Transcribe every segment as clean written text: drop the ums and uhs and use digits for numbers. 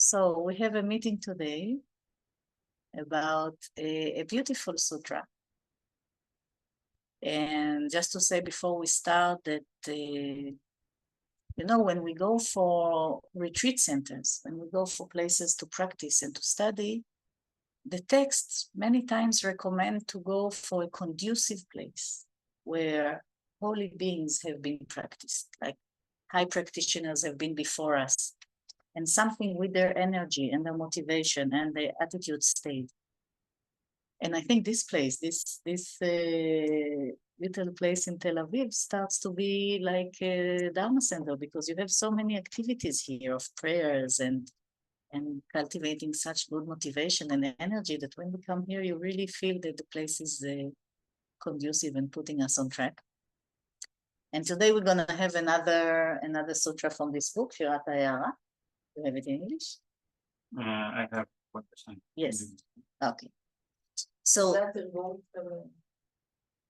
So we have a meeting today about a beautiful sutra. And just to say before we start that, you know, when we go for retreat centers, when we go for places to practice and to study, the texts many times recommend to go for a conducive place where holy beings have been practiced, like high practitioners have been before us, and something with their energy and their motivation and their attitude state. And I think this place, this little place in Tel Aviv starts to be like a Dharma center, because you have so many activities here of prayers and cultivating such good motivation and energy that when we come here, you really feel that the place is conducive and putting us on track. And today we're going to have another sutra from this book, Shirat Ha'ara. You have it in English? I have 1%. Yes. Okay. So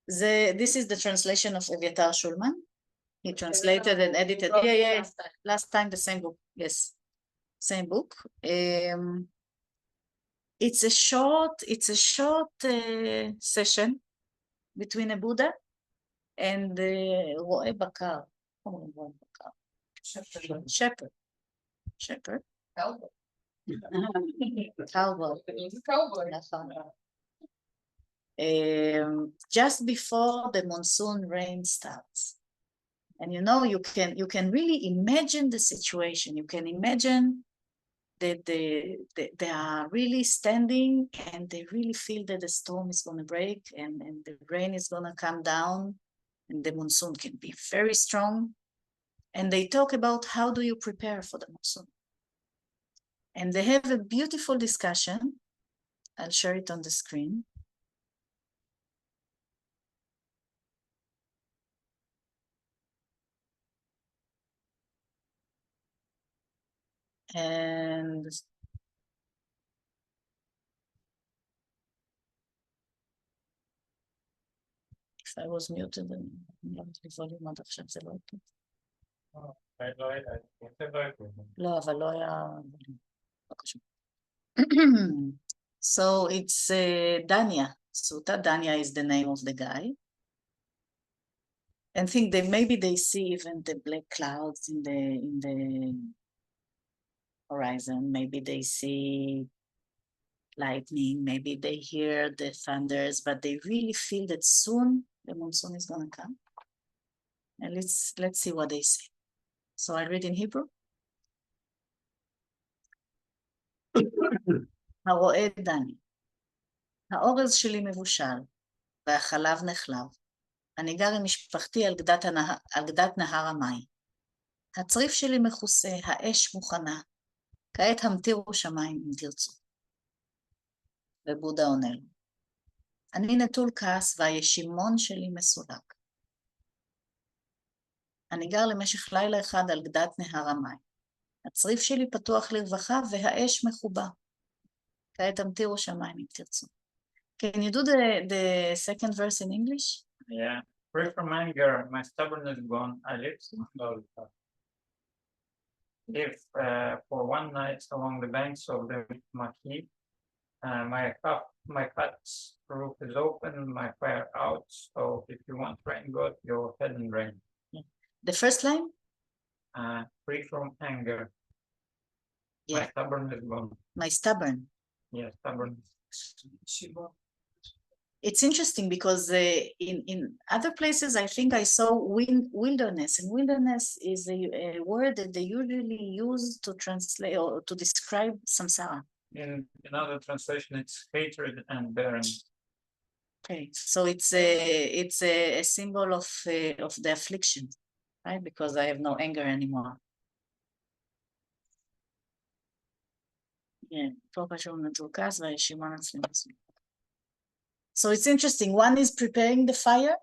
this is the translation of Eviatar Shulman. He translated and edited. Yeah. Last time the same book. Yes. Same book. It's a short session between a Buddha and רועה בקר. Shepherd. Cowboy. Just before the monsoon rain starts. And you know, you can really imagine the situation. You can imagine that they are really standing and they really feel that the storm is going to break and the rain is going to come down and the monsoon can be very strong. And they talk about how do you prepare for the monsoon. And they have a beautiful discussion. I'll share it on the screen. And if I was muted, then volume עד עכשיו זה לא הייתי. לא, אבל לא היה... לא קשור. So it's Danya. Sutta. Danya is the name of the guy. And think that maybe they see even the black clouds in the horizon. Maybe they see lightning. Maybe they hear the thunders, but they really feel that soon the monsoon is going to come. And let's see what they say. So I read in Hebrew. הרועה דני, האורז שלי מבושל, והחלב נחלב. אני גר עם משפחתי על גדת נהר המים. הצריף שלי מכוסה, האש מוכנה. כעת המטירו שמיים אם תרצו. ובודה עונה לו. אני נטול כעס והישימון שלי מסולק. אני גר למשך לילה אחד על גדת נהר המים. הצריף שלי פתוח לרווחה והאש מחובה. כעת המטירו שמיים אם תרצו. Can you do the second verse in English? Yeah. Free from anger, my stubbornness gone, I live for one night along the banks of the Maki, my hut's roof is open, my fire out, so if you want rain, go your head and rain. The first line? Free from anger. Yeah. My stubbornness gone. My stubborn. Yeah, stubborn. It's interesting because in other places, I think I saw wilderness, and wilderness is a word that they usually use to translate or to describe samsara. In another translation, it's hatred and barren. Okay, so it's a symbol of the affliction, right? Because I have no anger anymore. Yeah, so it's interesting. One is preparing the fire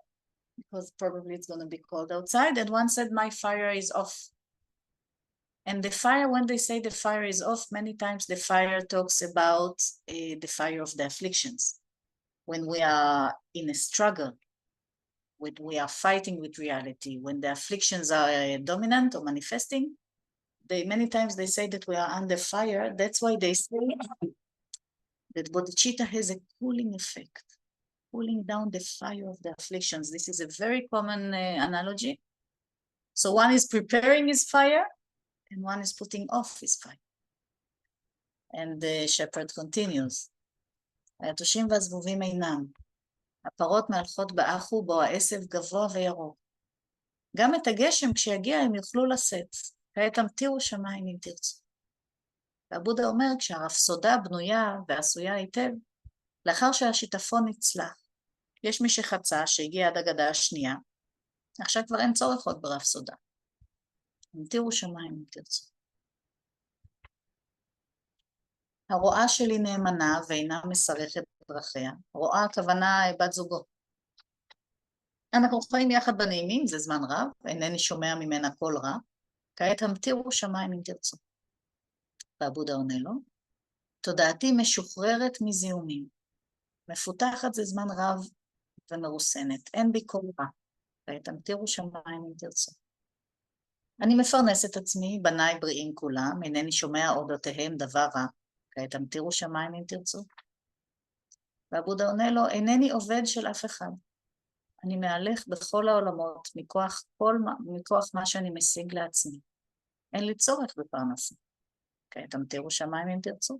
because probably it's going to be cold outside, and one said my fire is off. And the fire, when they say the fire is off, many times the fire talks about the fire of the afflictions. When we are in a struggle, when we are fighting with reality, when the afflictions are dominant or manifesting, many times they say that we are under fire. That's why they say that bodhicitta has a cooling effect, cooling down the fire of the afflictions. This is a very common analogy. So one is preparing his fire, and one is putting off his fire. And the shepherd continues. היתושים והזבובים אינם. הפרות מהלכות באחו בו העשב גבוה וירוק. גם את הגשם כשיגיע הם יוכלו לשאת. כעת המטירו שמיים אם תרצו. והבודה אומר, כשהרפסודה בנויה ועשויה היטב, לאחר שהשיטפון נצלח, יש מי שחצה שהגיע עד הגדה השנייה, עכשיו כבר אין צורך עוד ברפסודה. המטירו שמיים אם תרצו. הרואה שלי נאמנה ואינה מסרכת דרכיה. רואה הכוונה בת זוגו. אנחנו חיים יחד בנעימים, זה זמן רב, אינני שומע ממנה קול רע. כעת המטירו שמיים אם תרצו. והבודה עונה לו, תודעתי משוחררת מזיהומים. מפותחת זה זמן רב ומרוסנת. אין בי קול רע. כעת המטירו שמיים אם תרצו. אני מפרנס את עצמי, בניי בריאים כולם, אינני שומע אודותיהם דבר רע. כעת המטירו שמיים אם תרצו. והבודה עונה לו, אינני עובד של אף אחד. אני מהלך בכל העולמות מכוח מה שאני משיג לעצמי. אין לי צורך בפרנסה. כעת המטירו שמיים אם תרצו.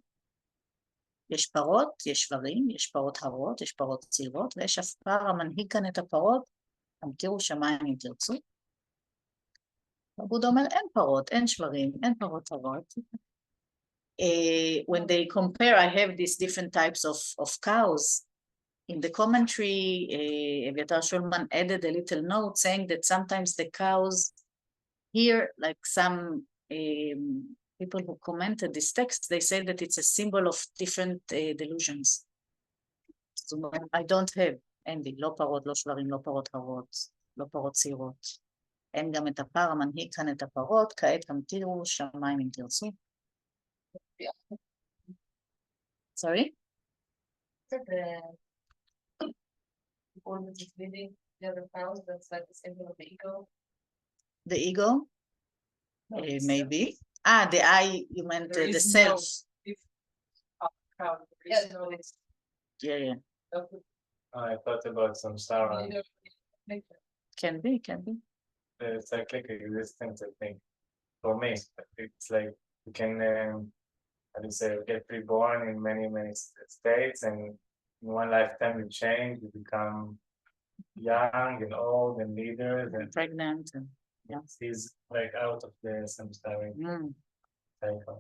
יש פרות, יש שברים, יש פרות הרות, יש פרות צעירות, ויש עפר המנהיג כאן את הפרות, המטירו שמיים אם תרצו. והבודה אומר, אין פרות, אין שברים, אין פרות הרות. When they compare, I have these different types of cows. In the commentary, Aviatar Shulman added a little note saying that sometimes the cows here, like some people who commented this text, they say that it's a symbol of different delusions. So I don't have, אין לי, לא פרות, לא שברים, לא פרות הרות, לא פרות צעירות. אין גם את הפר המנהיג כאן את הפרות, כעת המטירו שמיים אם תרצו. Sorry? The other cows, that's like the symbol of the ego. The ego? No, Maybe. The I, you meant the self. Yeah. I thought about samsara. Can be. It's like existence, I think. For me, it's like you can, how do you say, get reborn in many states, and in one lifetime you change, you become young and old and leaders and pregnant. And, yeah. He's like out of the samsara cycle.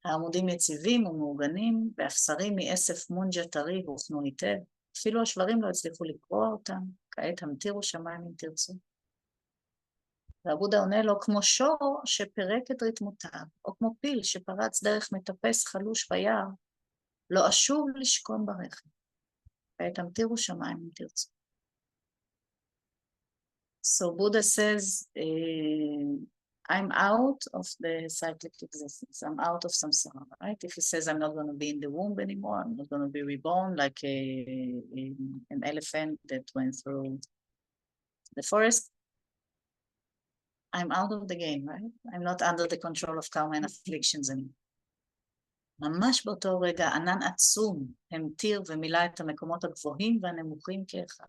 העמודים יציבים ומאורגנים, והפסרים מאסף מונג'ה טרי הוכנו היטב. אפילו השברים לא הצליחו לקרוא אותם, כעת המטירו שמיים אם תרצו. והבודה עונה לו, כמו שור שפרק את רתמותיו, או כמו פיל שפרץ דרך מטפס חלוש ביער, לא אשוב לשכון ברכב. כעת המטירו שמיים אם תרצו. So Buddha says, I'm out of the cyclic existence. I'm out of samsara, right? If he says I'm not going to be in the womb anymore, I'm not going to be reborn like an elephant that went through the forest, I'm out of the game, right? I'm not under the control of karma and afflictions anymore. ממש באותו רגע ענן עצום המטיר ומילא את המקומות הגבוהים והנמוכים כאחד.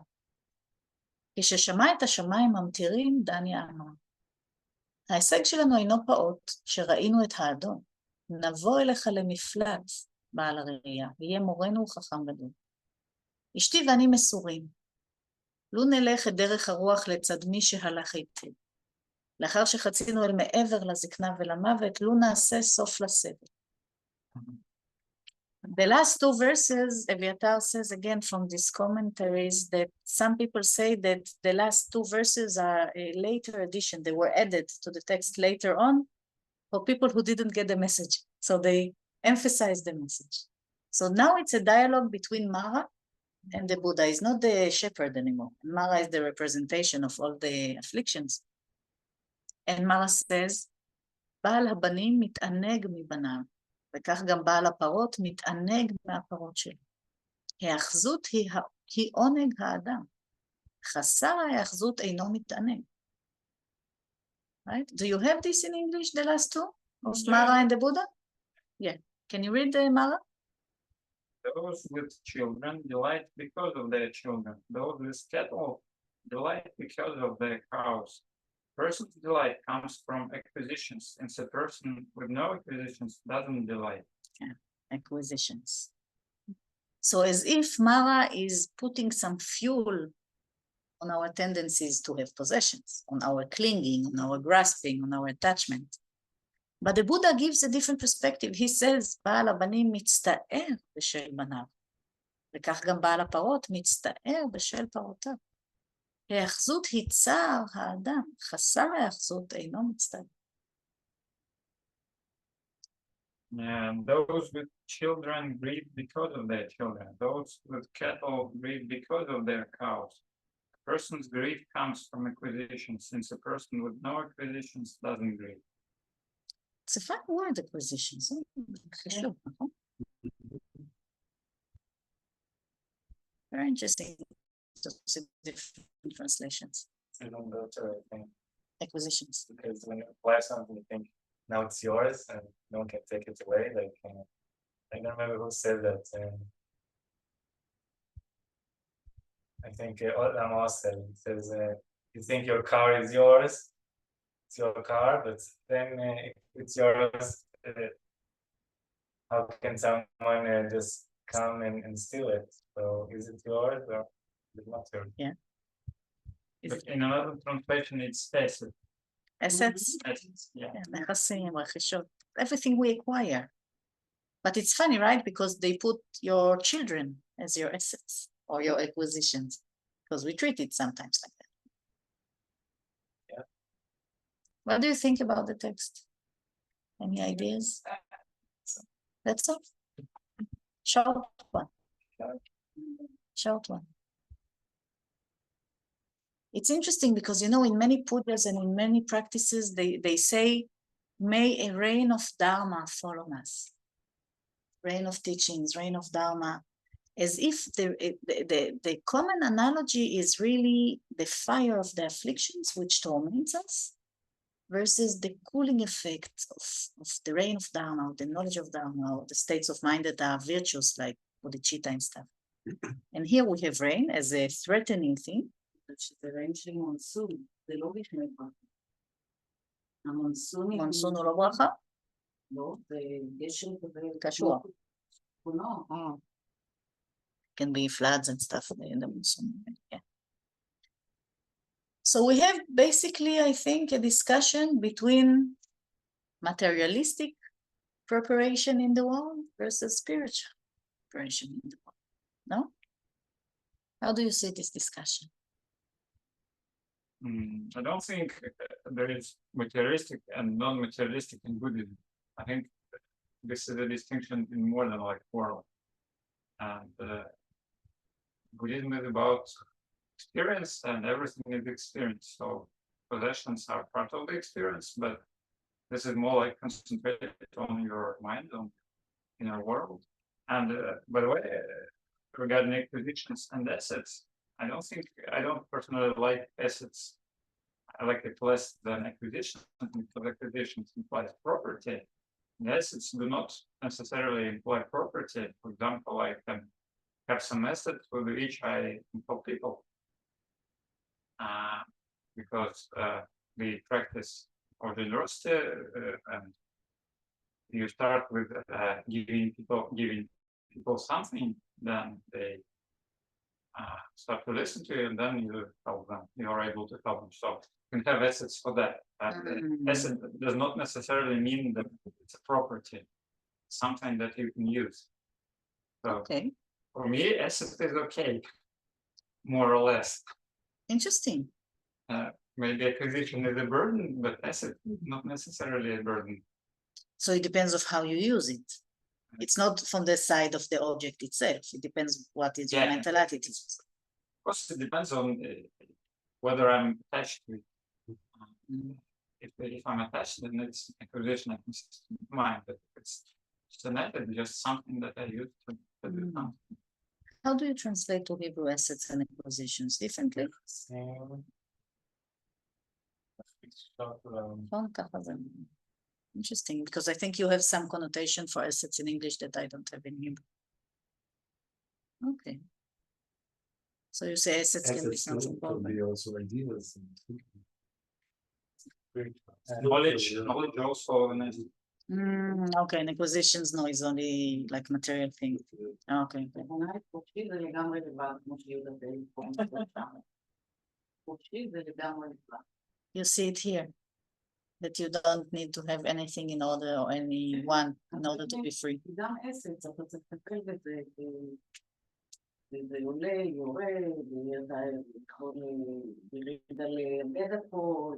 כששמע את השמיים ממטירים, דניה אמר, ההישג שלנו אינו פעוט, שראינו את האדון. נבוא אליך למפלט, בעל הראייה, ויהיה מורנו וחכם גדול. אשתי ואני מסורים. לו נלך את דרך הרוח לצד מי שהלך היטב. לאחר שחצינו אל מעבר לזקנה ולמוות, לו נעשה סוף לסבל. The last two verses, Aviatar says again from these commentaries that some people say that the last two verses are a later addition. They were added to the text later on for people who didn't get the message. So they emphasize the message. So now it's a dialogue between Mara and the Buddha. He's not the shepherd anymore. Mara is the representation of all the afflictions. And Mara says, בעל הבנים מתענג מבניו. וכך גם בעל הפרות מתענג מהפרות שלו. ההאחזות היא עונג האדם. חסר ההאחזות אינו מתענג. right? Do you have this in English, the last two, of Yeah. Mara and the Buddha? Yeah. Can you read Mara? Those with children delight because of their children. Those with cattle delight because of their cows. Person's delight comes from acquisitions, and the person with no acquisitions doesn't delight. Acquisitions. So as if Mara is putting some fuel on our tendencies to have possessions, on our clinging, on our grasping, on our attachment. But the Buddha gives a different perspective. He says, בעל הבנים מצטער בשל בניו. וכך גם בעל הפרות מצטער בשל פרותיו. ההאחזות היא צער האדם, חסר ההאחזות אינו מצטער. And those with children grieve because of their children. Those with cattle grieve because of their cows. A person's grief comes from acquisition, since a person with no acquisitions doesn't grieve. It's a fun word, acquisitions. חשוב, נכון? Very interesting. Different translations. I don't know to think, Acquisitions. because when you acquire something, you think now it's yours and no one can take it away. Like I don't remember who said that. I think Olam said it says you think your car is yours, it's your car, but then if it's yours, how can someone just come and steal it? So is it yours or is it not yours? But in another translation, it's asset. Assets. Assets, yeah. נכסים, רכישות, everything we acquire. But it's funny, right? Because they put your children as your assets or your acquisitions, because we treat it sometimes like that. Yeah. What do you think about the text? Any ideas? That's all. Short one. Short one. It's interesting because, you know, in many pujas and in many practices, they say, may a rain of Dharma follow us. Rain of teachings, rain of Dharma. As if the common analogy is really the fire of the afflictions which torments us versus the cooling effect of the rain of Dharma, or the knowledge of Dharma, or the states of mind that are virtuous like bodhicitta and stuff. And here we have rain as a threatening thing. שזה רעים של מונסון, זה לא בכלל ברכה. המונסון מונסון הוא לא ברכה? לא, זה גשם כזה קשור. לא. Can be floods and stuff in the monsoon. Yeah. So we have basically, I think, a discussion between materialistic preparation in the world versus spiritual preparation in the world. No? How do you see this discussion? I don't think there is materialistic and non-materialistic in Buddhism. I think this is a distinction in more than like world. And Buddhism is about experience, and everything is experience. So possessions are part of the experience, but this is more like concentrated on your mind, on inner world. And by the way, regarding acquisitions and assets, I don't personally like assets. I like it less than acquisitions, because acquisitions implies property. And assets do not necessarily imply property. For example, I can have some assets with which I can help people. Because we practice our generosity, and you start with giving people something, then they start to listen to you, and then you help them. You are able to help them. So you can have assets for that. Asset does not necessarily mean that it's a property, it's something that you can use. So Okay. for me, asset is okay, more or less. Interesting. Maybe acquisition is a burden, but asset is not necessarily a burden. So it depends of how you use it. It's not from the side of the object itself. It depends what is your mental attitude. Of course, it depends on whether I'm attached to it. If I'm attached, then it's acquisition of mind. But it's just a method, just something that I use to do something. How do you translate to Hebrew assets and acquisitions differently? נכון, ככה זה. Interesting, because I think you have some connotation for assets in English that I don't have in Hebrew. Okay. So you say assets can be something Can be also ideas. Knowledge also. Okay, and acquisitions, no, is only like material thing. Okay. מכונה חופשי זה לגמרי לבד, כמו שיהודה פה. חופשי זה לגמרי לבד. You see it here, that you don't need to have anything in order or anyone in order to be free. גם אסץ, אתה צריך לטפל בזה, וזה עולה, יורד, ואתה יכול לרדת לאבד הכל,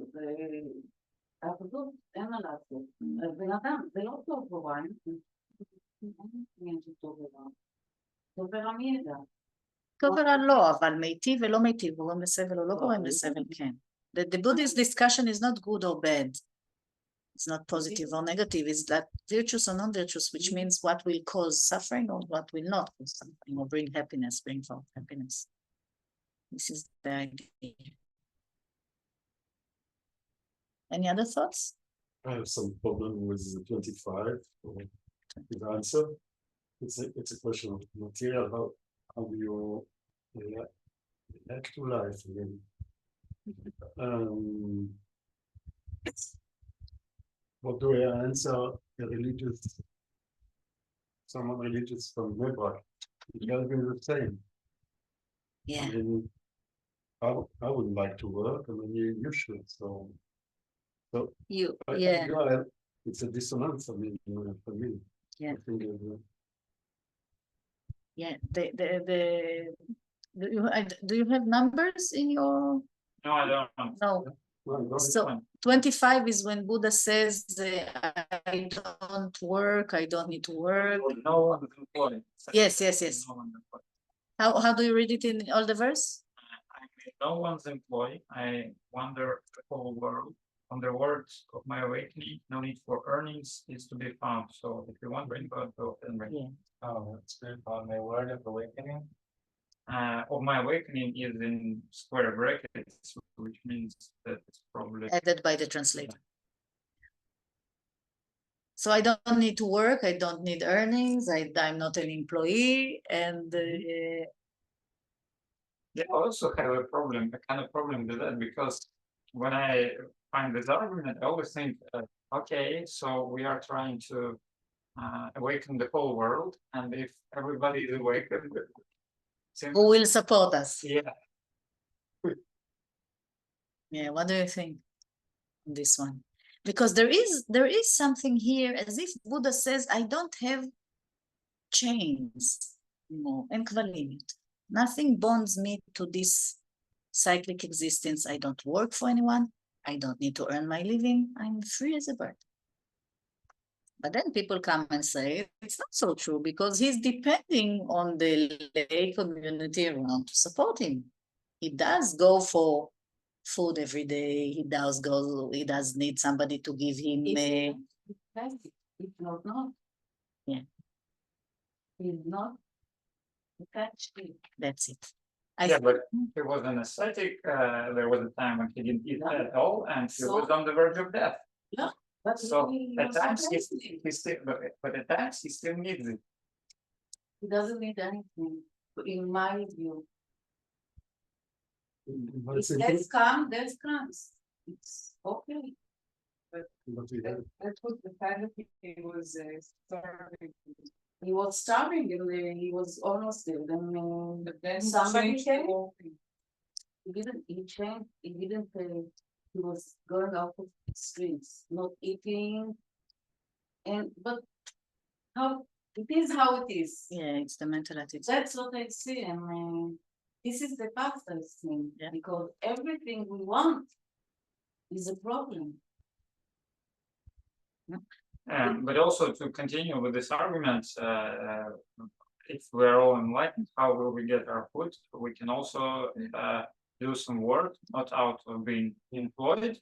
והעבודות, אין מה לעשות. אז בן אדם, זה לא טוב ורע, אין טוב ורע. טוב ורע מי ידע? טוב ורע לא, אבל מיטיב ולא מיטיב, גורם לסבל או לא גורם לסבל, כן. The Buddhist discussion is not good or bad. It's not positive or negative. It's that virtuous or non-virtuous, which means what will cause suffering or what will not cause suffering or bring happiness, bring forth happiness. This is the idea. Any other thoughts? I have some problem with 25. The answer. It's a question of material. How do you react to life? What do I answer a religious, someone religious from Nebra? It will be the same. Yeah. I mean, I would like to work, I mean, you should, so Yeah. it's a dissonance for me. Yeah. I think Yeah. Do you have numbers in your? No, I don't. No. So 25 is when Buddha says, I don't work, I don't need to work. No one is employed. Yes. No one employed. How do you read it in all the verse? I mean, no one's employed. I wander the whole world. On the words of my awakening, no need for earnings is to be found. So if you want to bring God, go and bring. Yeah. Oh, that's good. On my word of awakening. Of my awakening is in square brackets, which means that it's probably Added by the translator. So I don't need to work, I don't need earnings, I'm not an employee, and they also have a problem, a kind of problem with that, because when I find this argument, I always think, okay, so we are trying to awaken the whole world, and if everybody is awakened, who will support us? Yeah. Yeah, what do you think on this one? Because there is something here, as if Buddha says, I don't have chains, and kvalimit. Nothing bonds me to this cyclic existence. I don't work for anyone. I don't need to earn my living. I'm free as a bird. But then people come and say, it's not so true, because he's depending on the lay community around to support him. He does go for food every day. He does need somebody to give him If not. Yeah. If not, attached to it. That's it. But he was an ascetic. There was a time when he didn't eat at all, and he was on the verge of death. Yeah. But So at times he still, but at times he still needs it. he doesn't need anything, in my view. If that's comes. It's okay. That was the fact that he was starving. He was starving and he was almost dead. But then somebody came. He changed. He was going out of the streets, not eating. But it is how it is. Yeah, it's the mental attitude. That's what I see, and this is the path I see, because everything we want is a problem. But also to continue with this argument, if we're all enlightened, how will we get our food? We can also do some work, not out of being employed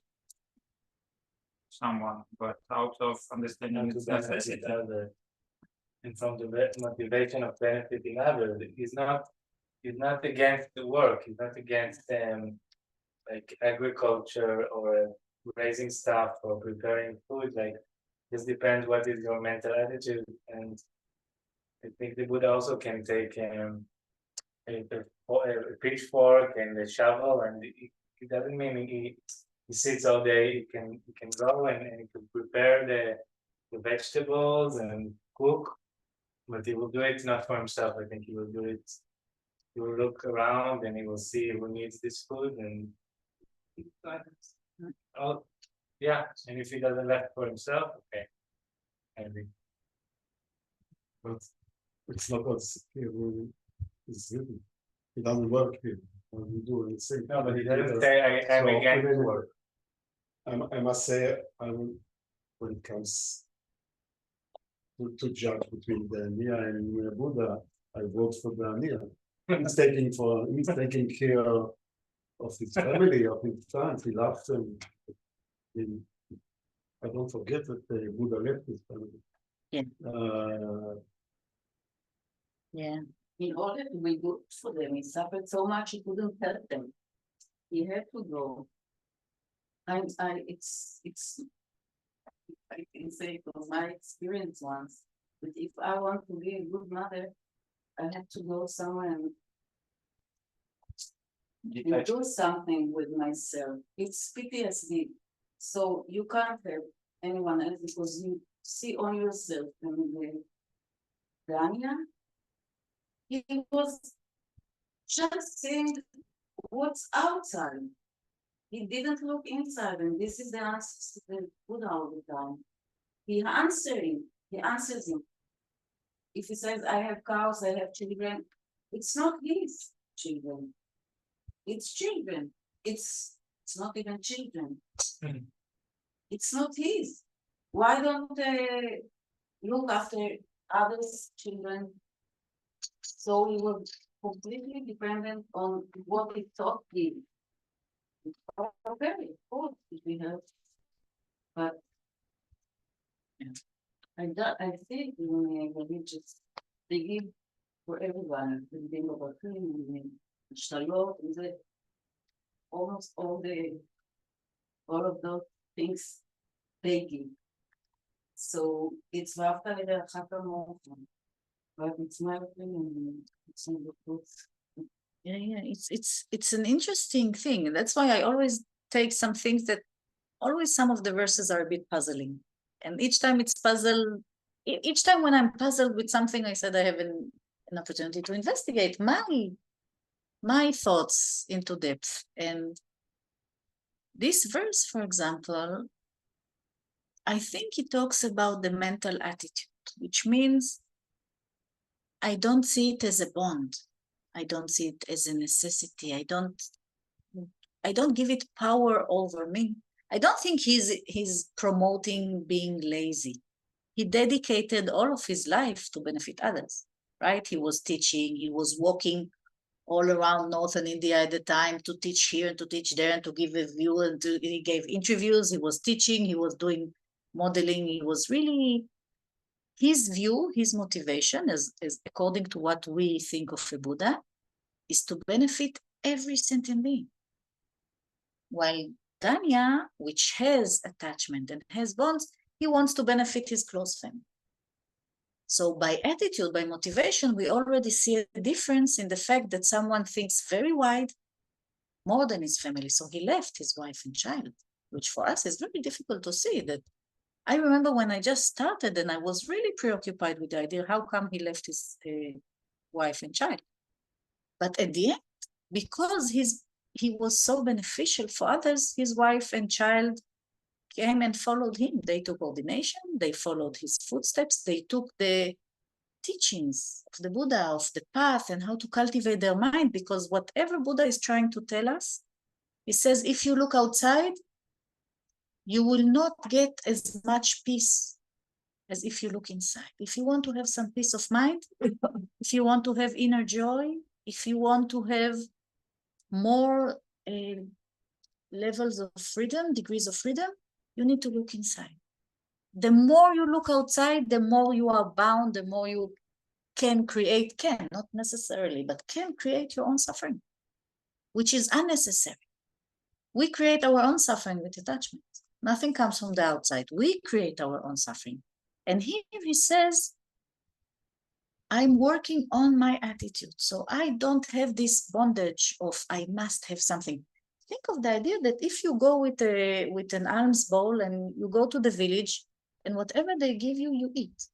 someone, but out of understanding its necessity. And from the motivation of benefiting others, he's not against the work. He's not against like agriculture or raising stuff or preparing food. Like, this depends what is your mental attitude. And I think the Buddha also can take a pitchfork and a shovel, and it doesn't mean he sits all day. He can go and he can prepare the vegetables and cook, but he will do it not for himself. I think he will do it. He will look around and he will see who needs this food, and oh yeah, and if he doesn't left for himself, okay, maybe. But it's not what's here. It's written. It doesn't work here. What we do in sync. No, but he doesn't say I'm So, against when work. I must say, when it comes to judge between the Ania and the Buddha, I vote for the Ania. He's taking care of his family, of his sons. He loves them. I don't forget that the Buddha left his family. Yeah. Yeah. In order to be good for them, he suffered so much he couldn't help them. He had to go. I can say it was my experience once. But if I want to be a good mother, I have to go somewhere and do something with myself. It's PTSD. So you can't help anyone else because you see on yourself. And Dania, he was just seeing what's outside. He didn't look inside, and this is the answer to the Buddha all the time. He answers him. If he says, I have cows, I have children, it's not his children. It's children. It's not even children. It's not his. Why don't they look after others' children? So he was completely dependent on what he thought he. Okay, of course, we have, but I think in religious, they give for everyone, they give opportunity, shalom, almost all of those things they give. So it's after the but it's my opinion. It's in the books. Yeah, it's an interesting thing. That's why I always take some things that always some of the verses are a bit puzzling. And each time it's puzzle, each time when I'm puzzled with something, I said I have an opportunity to investigate my thoughts into depth. And this verse, for example, I think it talks about the mental attitude, which means I don't see it as a bond. I don't see it as a necessity. I don't give it power over me. I don't think he's promoting being lazy. He dedicated all of his life to benefit others, right? He was teaching, he was walking all around northern India at the time to teach here and to teach there and to give a view, and he gave interviews, he was teaching, he was doing modeling. He was really, his view, his motivation, as according to what we think of a Buddha, is to benefit every sentient being. While Danya, which has attachment and has bonds, he wants to benefit his close family. So by attitude, by motivation, we already see a difference in the fact that someone thinks very wide, more than his family. So he left his wife and child, which for us is very difficult to see. That I remember when I just started and I was really preoccupied with the idea, how come he left his wife and child? But at the end, because he was so beneficial for others, his wife and child came and followed him. They took ordination, they followed his footsteps, they took the teachings of the Buddha, of the path and how to cultivate their mind, because whatever Buddha is trying to tell us, he says, if you look outside, you will not get as much peace as if you look inside. If you want to have some peace of mind, if you want to have inner joy, if you want to have more levels of freedom, degrees of freedom, you need to look inside. The more you look outside, the more you are bound, the more you can create, not necessarily, but can create your own suffering, which is unnecessary. we create our own suffering with attachment. Nothing comes from the outside. We create our own suffering. And here he says, I'm working on my attitude. So I don't have this bondage of I must have something. Think of the idea that if you go with an alms bowl and you go to the village and whatever they give you, you eat.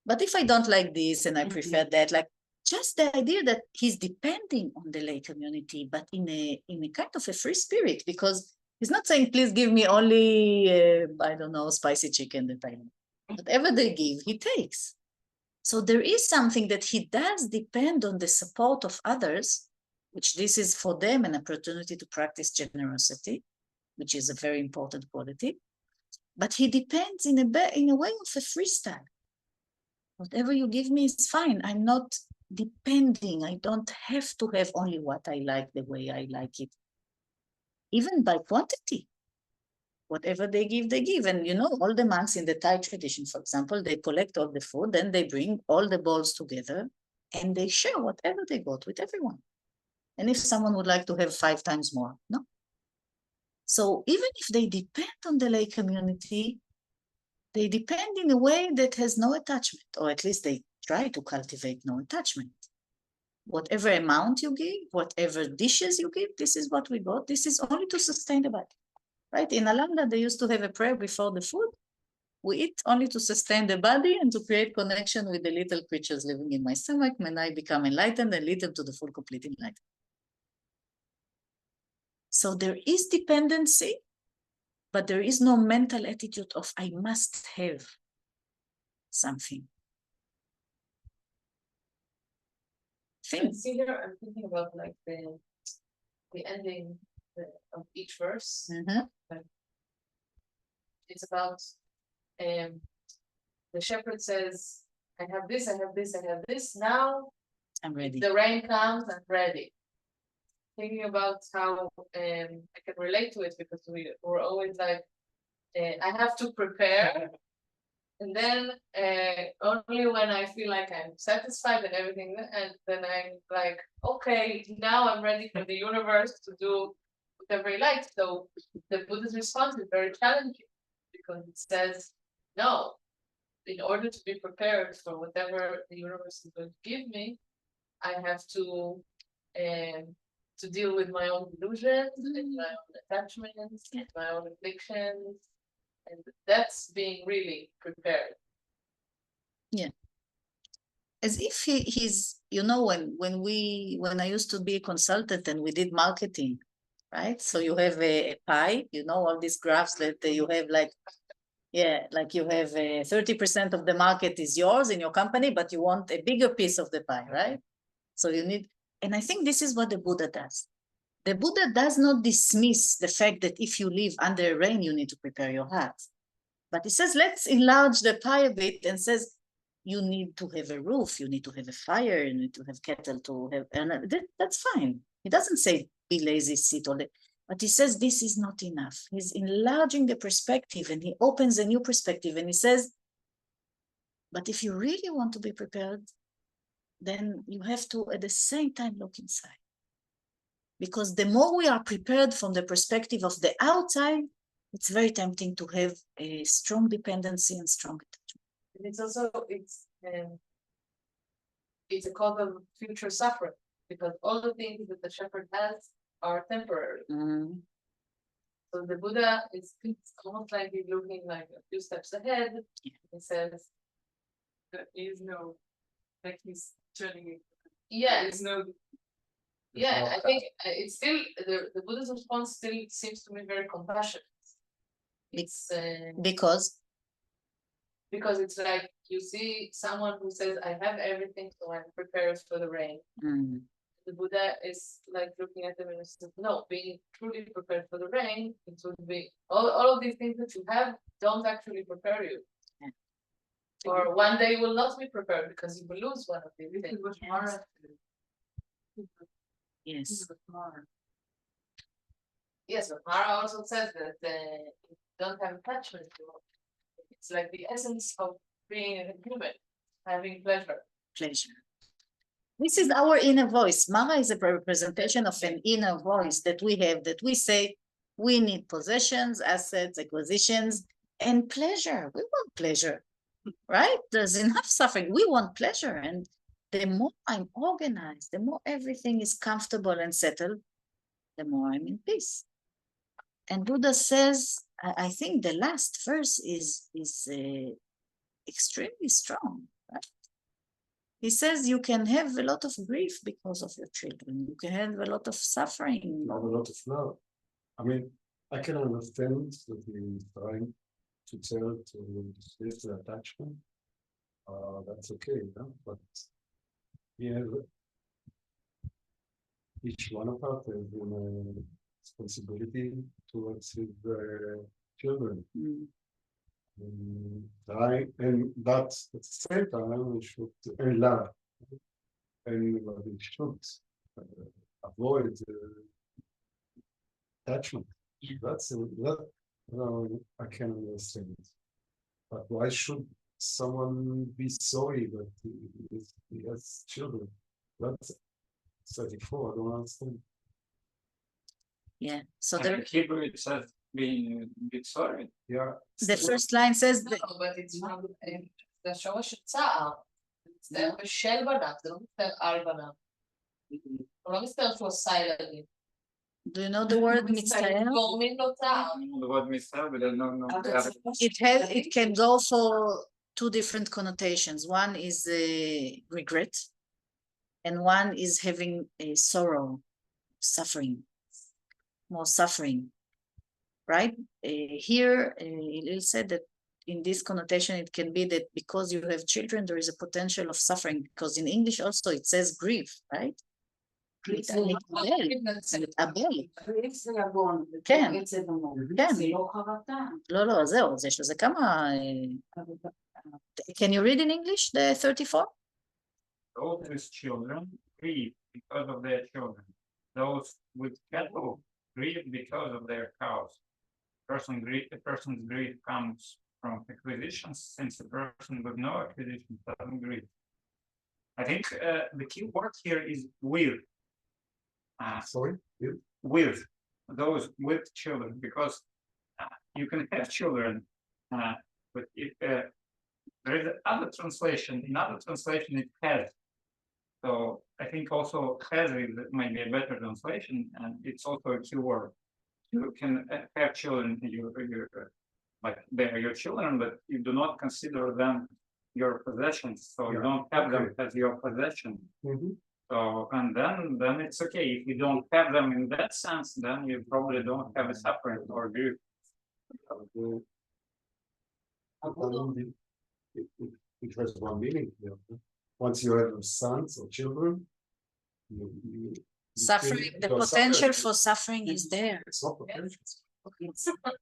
But if I don't like this and I prefer that, like just the idea that he's depending on the lay community, but in a kind of a free spirit, because he's not saying, please give me only, I don't know, spicy chicken that I know. Whatever they give, he takes. So there is something that he does depend on the support of others, which this is for them an opportunity to practice generosity, which is a very important quality. But he depends in a way of a freestyle. Whatever you give me is fine. I'm not depending. I don't have to have only what I like the way I like it. Even by quantity. Whatever they give, they give. And you know, all the monks in the Thai tradition, for example, they collect all the food, then they bring all the bowls together and they share whatever they got with everyone. And if someone would like to have 5 times more, no. So even if they depend on the lay community, they depend in a way that has no attachment, or at least they try to cultivate no attachment. Whatever amount you give, whatever dishes you give, this is what we got. This is only to sustain the body. Right? In Alanda, they used to have a prayer before the food. We eat only to sustain the body and to create connection with the little creatures living in my stomach when I become enlightened and lead them to the full, complete enlightenment. So there is dependency, but there is no mental attitude of I must have something. See here, I'm thinking about like the ending of each verse. It's about the shepherd says, I have this, I have this, I have this. Now I'm ready. The rain comes, I'm ready. Thinking about how I can relate to it because we're always like, I have to prepare. And then only when I feel like I'm satisfied and everything, and then I'm like, okay, now I'm ready for the universe to do whatever it likes. So the Buddha's response is very challenging because it says, no, in order to be prepared for whatever the universe is going to give me, I have to deal with my own delusions, and my own attachments, and my own addictions. And that's being really prepared. Yeah. As if he's, you know, when I used to be a consultant and we did marketing, right? So you have a pie, you know, all these graphs that you have like, yeah, like you have 30% of the market is yours in your company, but you want a bigger piece of the pie, right? So you need, and I think this is what the Buddha does. The Buddha does not dismiss the fact that if you live under rain, you need to prepare your heart. But he says, let's enlarge the pie a bit and says, you need to have a roof, you need to have a fire, you need to have cattle to have, and that's fine. He doesn't say, be lazy, sit all day. But he says, this is not enough. He's enlarging the perspective and he opens a new perspective and he says, but if you really want to be prepared, then you have to at the same time look inside. Because the more we are prepared from the perspective of the outside, it's very tempting to have a strong dependency and strong attachment. And it's also, it's a cause of future suffering because all the things that the shepherd has are temporary. So the Buddha it's almost like he's looking like a few steps ahead. He says, there is no, like he's turning it. Yeah. There is no. Yeah, I think it's still, the Buddha's response still seems to me very compassionate. It's because it's like you see someone who says, I have everything, so I'm prepared for the rain. The Buddha is like looking at them and says, no, being truly prepared for the rain, it would be all of these things that you have don't actually prepare you. Or one day you will not be prepared because you will lose one of these things. Yes. Yes, but Mara also says that you don't have attachment to it. It's like the essence of being a human, having pleasure. Pleasure. This is our inner voice. Mara is a representation of an inner voice that we have, that we say, We need possessions, assets, acquisitions, and pleasure. We want pleasure, right? There's enough suffering. We want pleasure. And the more I'm organized, the more everything is comfortable and settled, the more I'm in peace. And Buddha says, I think the last verse is extremely strong, right? He says you can have a lot of grief because of your children. You can have a lot of suffering. Not a lot of love. I mean, I can understand that he's trying to tell to dismiss the attachment. That's okay, no? But yeah, each one of us has a responsibility towards his children. And that at the same time we should love, and we should avoid attachment. That's that I can understand. But why should someone be sorry that he has children? That's 34. I don't understand. Yeah. So In Hebrew it says being sorry. Yeah. the first line says that, No, but it's not, זה השורש של צער, זה מצטער בשל בניו, זה לא מצטער על בניו. הוא לא מצטער שהוא עשה ילדים. do you know the word מצטער? גורמים לו צער. The word מצטער, but It can go for two different connotations. One is regret, and one is having a sorrow, suffering, more suffering, right? Here, Hillel said that in this connotation, it can be that because you have children, there is a potential of suffering, because in English also it says grief, right? grief זה יגון, כן. זה גמור, כן. זה לא חרטה. לא, זהו, יש לזה כמה... Can you read in English, the 34? those with children grieve because of their children. Those with cattle grieve because of their cows. A person's grief comes from acquisitions, since a person with no acquisition doesn't grieve. I think the key word here is will. Sorry? With those with children, because you can have children, but if there is another translation, in other translation it has. So I think also has might be a better translation, and it's also a key word. You can have children, like they are your children, but you do not consider them your possessions, so you don't have them as your possession. So, and then it's okay. If you don't have them in that sense, then you probably don't have a suffering or grief. It has one meaning. Once you have sons or children, Suffering, the potential for suffering is there. It's not potential.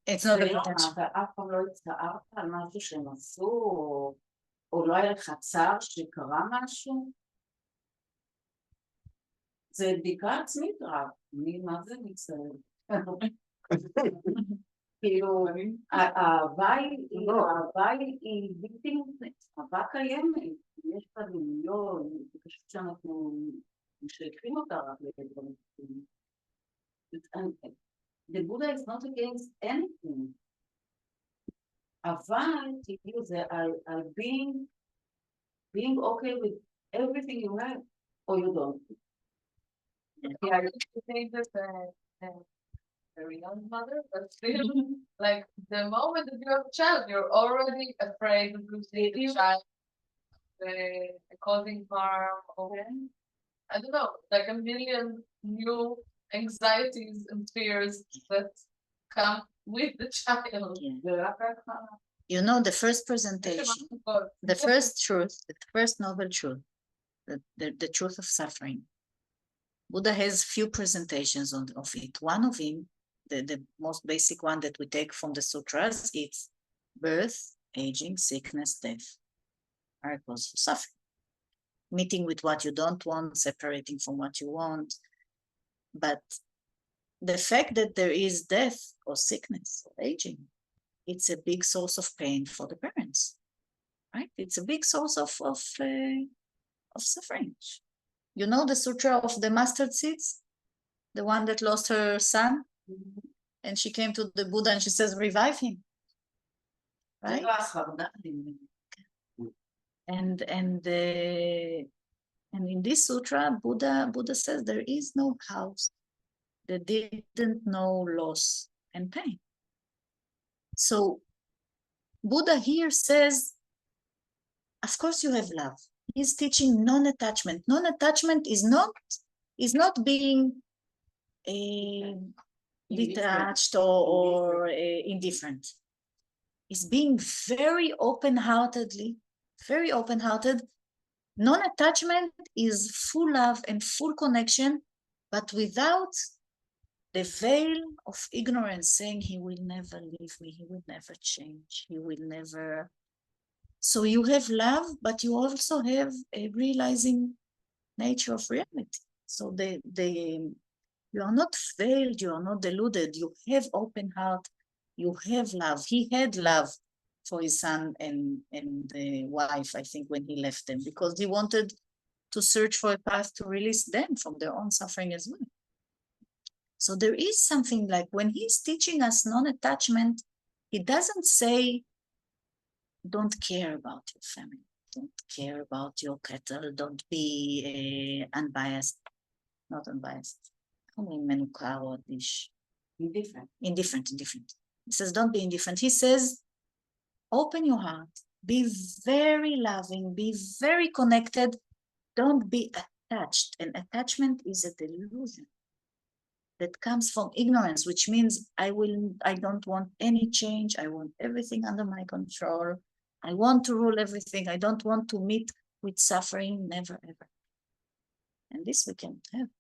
It's not the potential. ואף פעם לא הצטערת על משהו שהם עשו, או לא היה לך צער שקרה משהו? זה בדיקה עצמית רק, מה זה מצטער? כאילו, האהבה היא בלתי מותנית, אהבה קיימת, יש בה דמיון, זה פשוט שאנחנו משייכים אותה רק לדברים. The Buddha is not against anything. אבל, כאילו, זה על being okay with everything you have, or you don't. Yeah, I think that very young mother, but still, like the moment that you have a child, you're already afraid of losing the child, causing harm, or I don't know, like a million new anxieties and fears that come with the child. You know, the first presentation, the first truth, the first noble truth, the truth of suffering. Buddha has few presentations of it. One of them, the most basic one that we take from the sutras, it's birth, aging, sickness, death are cause for suffering. Meeting with what you don't want, separating from what you want. But the fact that there is death or sickness or aging, it's a big source of pain for the parents, right? It's a big source of suffering. You know the sutra of the mustard seeds? The one that lost her son? and she came to the Buddha and she says, revive him. Right? And in this sutra, Buddha says there is no house that didn't know loss and pain. So Buddha here says, of course you have love. He's teaching non-attachment. Non-attachment is not being detached or indifferent. It's being very open-hearted. Non-attachment is full love and full connection, but without the veil of ignorance saying he will never leave me, he will never change, he will never. So you have love, but you also have a realizing nature of reality. So you are not veiled, you are not deluded, you have open heart, you have love. He had love for his son and the wife, I think, when he left them, because he wanted to search for a path to release them from their own suffering as well. So there is something like when he's teaching us non-attachment, he doesn't say, don't care about your family, don't care about your cattle, don't be unbiased, not unbiased. Indifferent. He says, don't be indifferent. He says, open your heart, be very loving, be very connected, don't be attached. And attachment is a delusion that comes from ignorance, which means I don't want any change. I want everything under my control. I want to rule everything. I don't want to meet with suffering, never, ever. And this we can't have.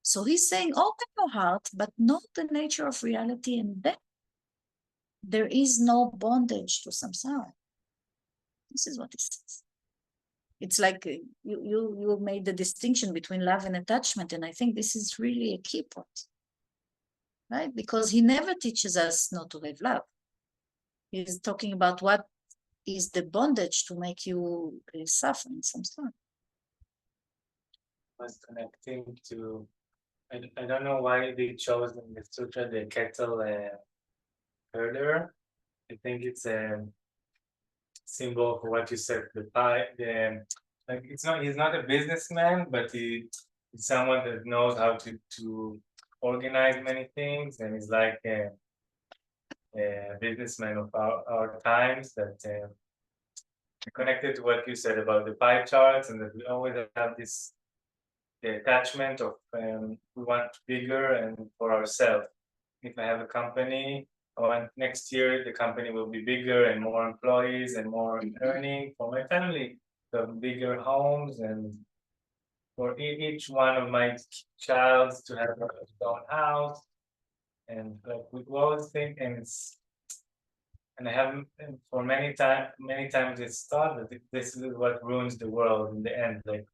So he's saying, open your heart, but know the nature of reality, and then there is no bondage to samsara. This is what he says. It's like you made the distinction between love and attachment, and I think this is really a key point, right? Because he never teaches us not to have love. He's talking about what is the bondage to make you suffer in samsara. Was connecting to, I don't know why they chose in the sutra the cattle herder. I think it's a symbol for what you said. Like he's not a businessman, but he's someone that knows how to organize many things, and he's like a businessman of our times that connected to what you said about the pie charts, and that we always have this the attachment of we want bigger and for ourselves. If I have a company, I want next year the company will be bigger and more employees and more earning for my family. So bigger homes, and for each one of my child to have their own house. And like we always think, and I have for many times it's thought that this is what ruins the world in the end. Like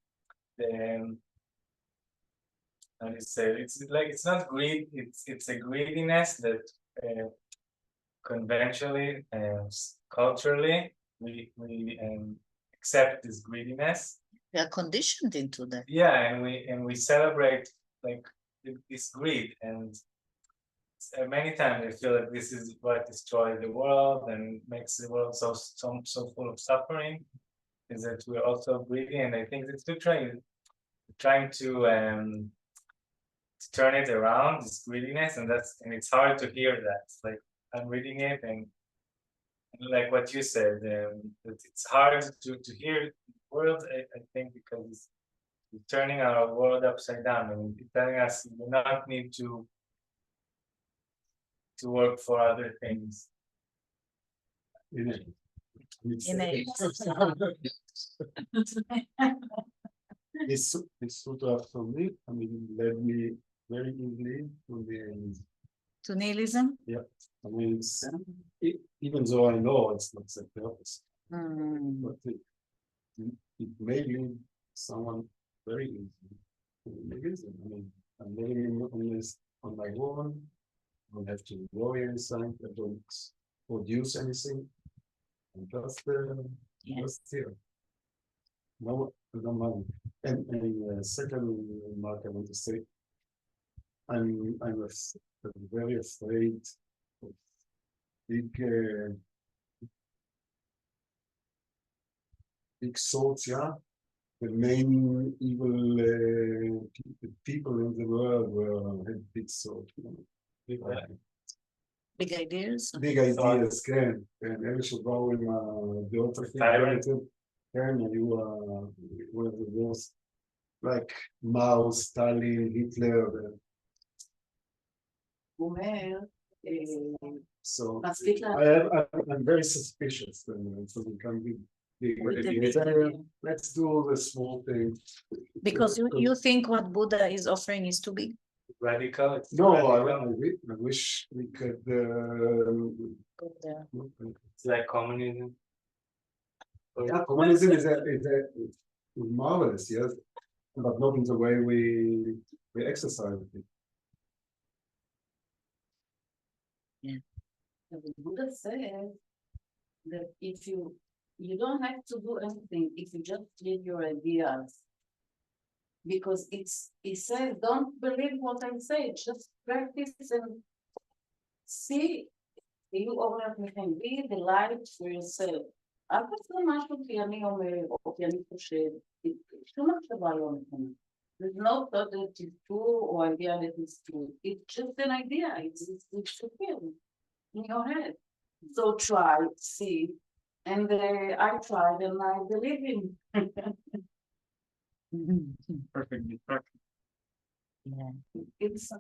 how do you say it? It's like it's not greed, it's a greediness that conventionally and culturally we accept this greediness. We are conditioned into that. Yeah, and we celebrate like this greed, and many times I feel like this is what destroys the world and makes the world so full of suffering. Is that we're also greedy, and I think it's trying to turn it around, this greediness, and it's hard to hear that. It's like I'm reading it, and like what you said, it's hard to hear the world. I think because it's turning our world upside down, and it's telling us you do not need to work for other things. This sutra for me, I mean, led me very easily To nihilism? Yeah, I mean, even though I know it's not the purpose, but it may lead someone very easily to nihilism. I mean, I'm living on my own. I don't have to worry anything. I don't produce anything. I'm just here. No money. And second remark I want to say, I'm very afraid of big swords, yeah. The main evil people in the world had big swords. Big ideas. Big ideas, כן, אלה שבאו עם הדעות הכי גדולות, כן, היו one of the worst, like Mao, Stalin, Hitler. הוא אומר, So מספיק I'm very suspicious so we can be let's do the small thing. Because you think what Buddha is offering is too big? Radical. No, I wish we could Go there. It's like communism. yeah, communism is marvelous, yes, but not in the way we exercise it. The Buddha says that if you don't have to do anything if you just live your ideas. Because he says, don't believe what I say, just practice and see, you over מכם, be the light for yourself. אל תעשה משהו כי אני אומר, או כי אני חושב, שום מחשבה לא נכונה. There's no thought that is true or idea that is true. It's just an idea, it's in your head. So try, see, and I tried and I believe in. Perfectly. Yeah. It's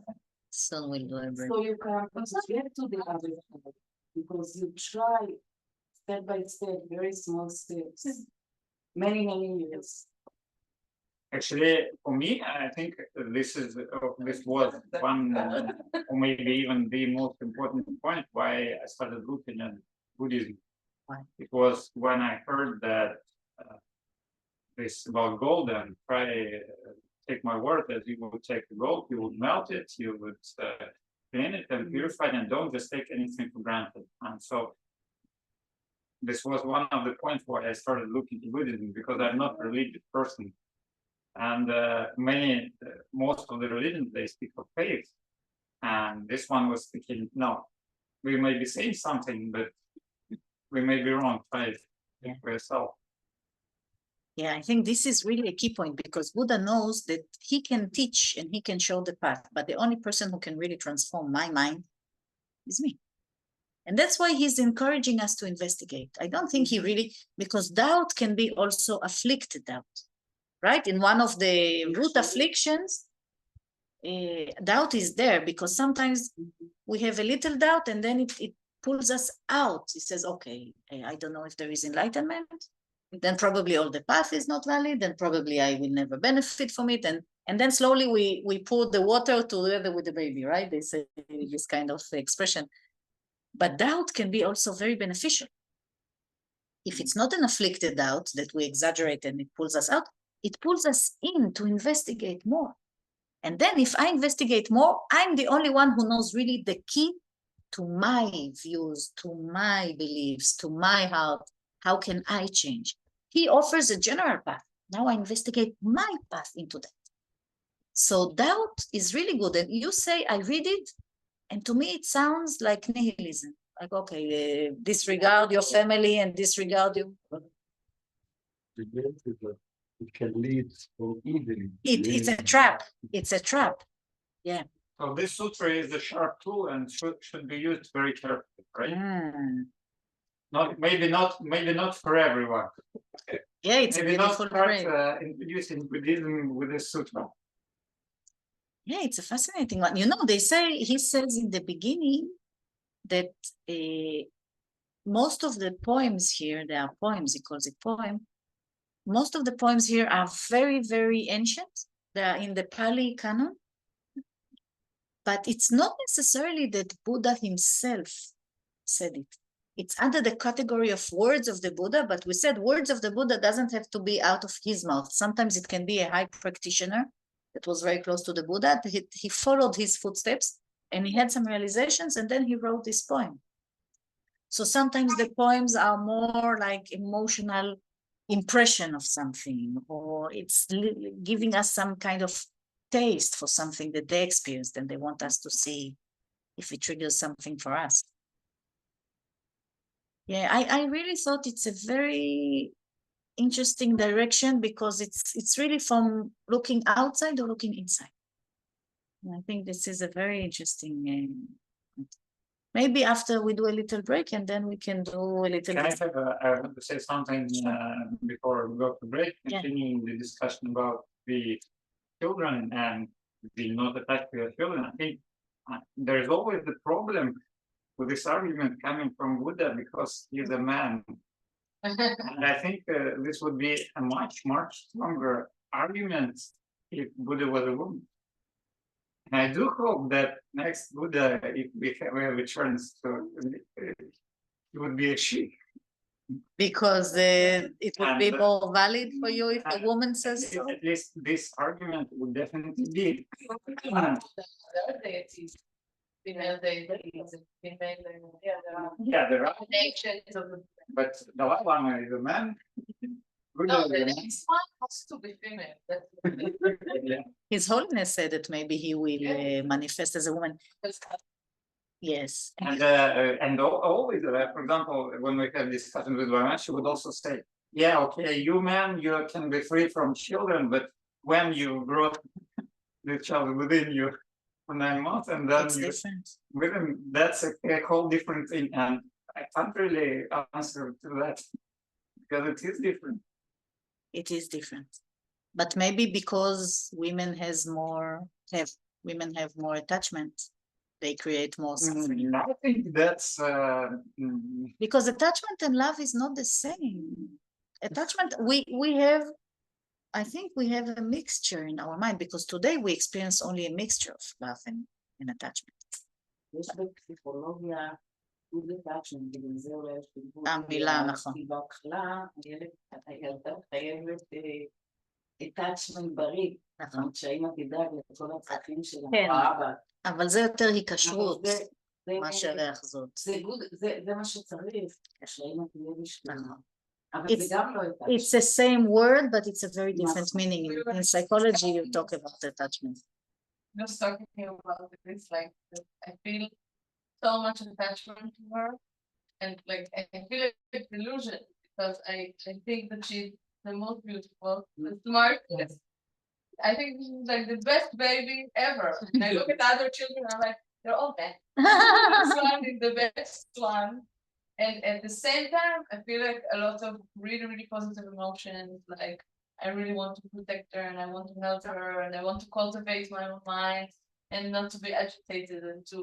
So we'll do everything. so you can get to the other side because you try step by step, very small steps, many years. Actually, for me, I think this was one, or maybe even the most important point why I started looking at Buddhism. Why? It was when I heard that this about gold and try take my word as you would take the gold, you would melt it, you would clean it and purify it, and don't just take anything for granted. And so this was one of the points why I started looking to Buddhism, because I'm not a religious person. And most of the religions, they speak of faith. And this one was thinking, no, we may be saying something, but we may be wrong. Try it for yourself. Yeah, I think this is really a key point because Buddha knows that he can teach and he can show the path, but the only person who can really transform my mind is me. And that's why he's encouraging us to investigate. I don't think he really, because doubt can be also afflicted doubt, right? In one of the root afflictions, doubt is there because sometimes we have a little doubt and then it pulls us out. He says, okay, I don't know if there is enlightenment. Then probably all the path is not valid, then probably I will never benefit from it. And then slowly we pour the water together with the baby, right? They say this kind of expression. But doubt can be also very beneficial. If it's not an afflicted doubt that we exaggerate and it pulls us out, it pulls us in to investigate more. And then if I investigate more, I'm the only one who knows really the key to my views, to my beliefs, to my heart. How can I change? He offers a general path. Now I investigate my path into that. So doubt is really good. And you say, I read it, and to me it sounds like nihilism. Like, okay, disregard your family and disregard you. It can lead so easily. It's a trap. It's a trap. Yeah. So this sutra is a sharp tool and should be used very carefully, right? Maybe not for everyone. Yeah, it's maybe a beautiful not start phrase. introducing Buddhism with this sutra. Yeah, it's a fascinating one. You know, he says in the beginning that most of the poems here, there are poems, he calls it poem. Most of the poems here are very, very ancient. They are in the Pali canon. But it's not necessarily that Buddha himself said it. It's under the category of words of the Buddha, but we said words of the Buddha doesn't have to be out of his mouth. Sometimes it can be a high practitioner that was very close to the Buddha. He followed his footsteps and he had some realizations and then he wrote this poem. So sometimes the poems are more like emotional impression of something, or it's giving us some kind of taste for something that they experienced, and they want us to see if it triggers something for us. Yeah, I really thought it's a very interesting direction because it's really from looking outside or looking inside. And I think this is a very interesting. Maybe after we do a little break and then we can do a little. Can I want to say something before we go to break? Yeah. Continuing the discussion about the children and the not attached to your children. I think there's always the problem with this argument coming from Buddha because he's a man. And I think this would be a much stronger argument if Buddha was a woman. And I do hope that next Buddha, if we have a chance to, it would be a she. Because it would be more valid for you if a woman says so. At least this argument would definitely be. Female deities, female, Yeah, there are. nations of the. But the Dalai Lama is a man. No, the next one has to be female. Yeah. His Holiness said that maybe he will manifest as a woman. Yes. And always, for example, when we have discussions with women, she would also say, yeah, okay, you man, you can be free from children, but when you grow the child within you for 9 months, and then It's you different. within, that's a whole different thing. And I can't really answer to that because it is different. It is different. But maybe because women have more attachment, they create more suffering. I think that's Because attachment and love is not the same. Attachment, we have, I think we have a mixture in our mind because today we experience only a mixture of love and attachment. יש בפסיכולוגיה good attachment, בגלל זה אולי יש בגבול. המילה, נכון. כי בהתחלה הילדה חייבת attachment בריא, נכון. שהאמא תדאג לכל הצרכים שלה, כן. האבא. אבל זה יותר היקשרות זה- מאשר היאחזות. זה מה שצריך, שהאמא תהיה בשבילה. נכון. אבל It's- זה גם לא It's the same word, but it's a very different נכון. meaning. In psychology, you talk about attachment. Just talking about this, like I feel so much attachment to her, and like I feel like delusion because I think that she's the most beautiful, the smartest. I think this is like the best baby ever. And I look at other children, I'm like, they're all bad. This one is the best one. And at the same time, I feel like a lot of really positive emotions, like I really want to protect her and I want to help her and I want to cultivate my own mind and not to be agitated and to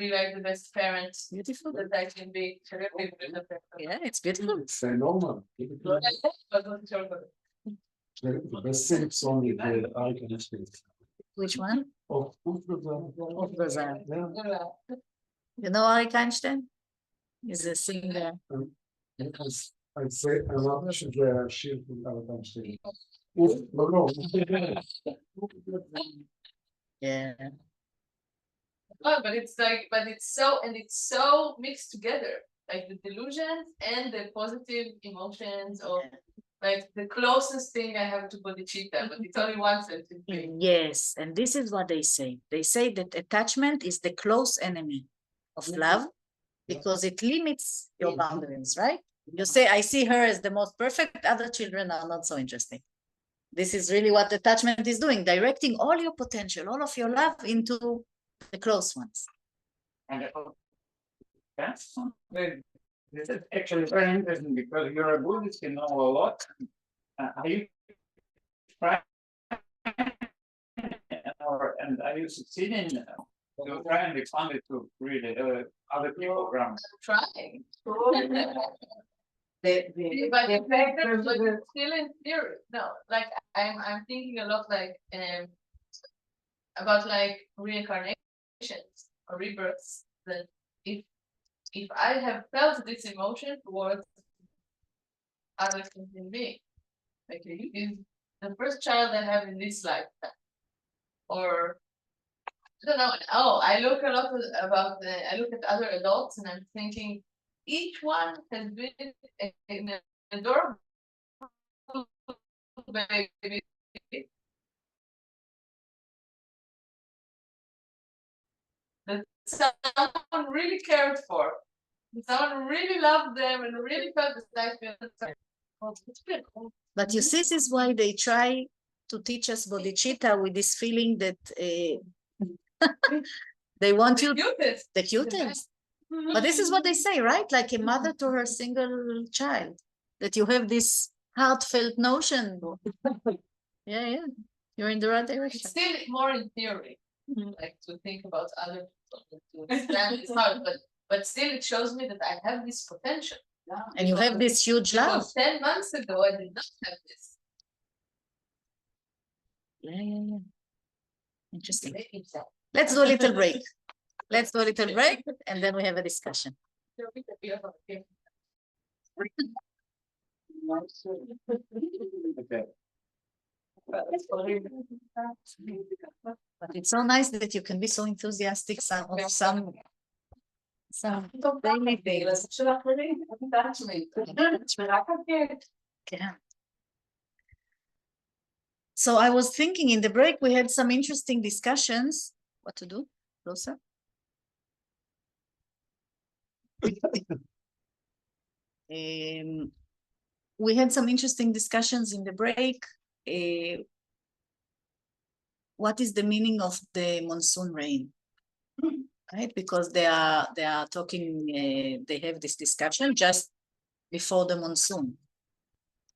be like the best parent Beautiful. that I can be. Yeah, it's beautiful. It's normal. But not sure about it. The best thing song is the I Can Speak. Which one? Of Bazar. Yeah. You know Arik Einstein? He's a singer. I'd say, אמרתי שזה השיר של אריק איינשטיין. לא. Yeah. Oh, but it's so mixed together, like the delusions and the positive emotions of like the closest thing I have to bodhicitta, but it's only one sentence. Yes, and this is what they say. They say that attachment is the close enemy of love because it limits your boundaries, right? You say, I see her as the most perfect, other children are not so interesting. This is really what attachment is doing, directing all your potential, all of your love into the close ones. And that's this is actually very interesting because you're a Buddhist, you know a lot. Are you trying and are you succeeding to try and expand it to really other people around? I'm trying. But it's still in theory. No, like I'm thinking a lot like about like reincarnations or rebirths. That if I have felt this emotion towards other human being, like is the first child I have in this lifetime, or I don't know. Oh, I look a lot I look at other adults and I'm thinking each one has been an adorable baby someone really cared for. Someone really loved them and really felt the excitement. But you see, this is why they try to teach us bodhicitta with this feeling that they want The you cutest. the cutest. But this is what they say, right? Like a mother to her single child, that you have this heartfelt notion. Yeah, yeah, you're in the right It's direction. still more in theory, like to think about other people, to understand it's hard, but still it shows me that I have this potential. And you have this huge love. Because 10 months ago, I did not have this. Yeah, yeah, yeah. Interesting. Let's do a little break. Let's do a little break, and then we have a discussion. Okay. But it's so nice that you can be so enthusiastic of some daily things. Yeah. So I was thinking in the break, we had some interesting discussions. What to do? Closer. We had some interesting discussions in the break. What is the meaning of the monsoon rain? Right, because they are talking. They have this discussion just before the monsoon,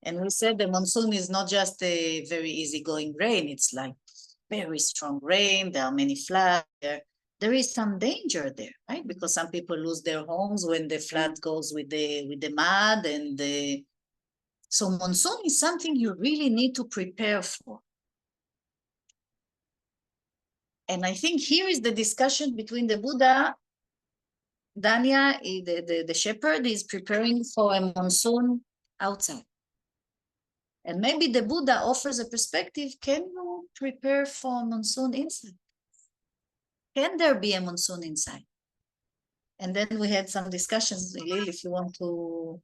and we said the monsoon is not just a very easygoing rain. It's like very strong rain. There are many floods. There is some danger there, right? Because some people lose their homes when the flood goes with the mud, and so monsoon is something you really need to prepare for. And I think here is the discussion between the Buddha. Danya, the shepherd, is preparing for a monsoon outside. And maybe the Buddha offers a perspective, can you prepare for a monsoon inside? Can there be a monsoon inside? And then we had some discussions, Lil, if you want to.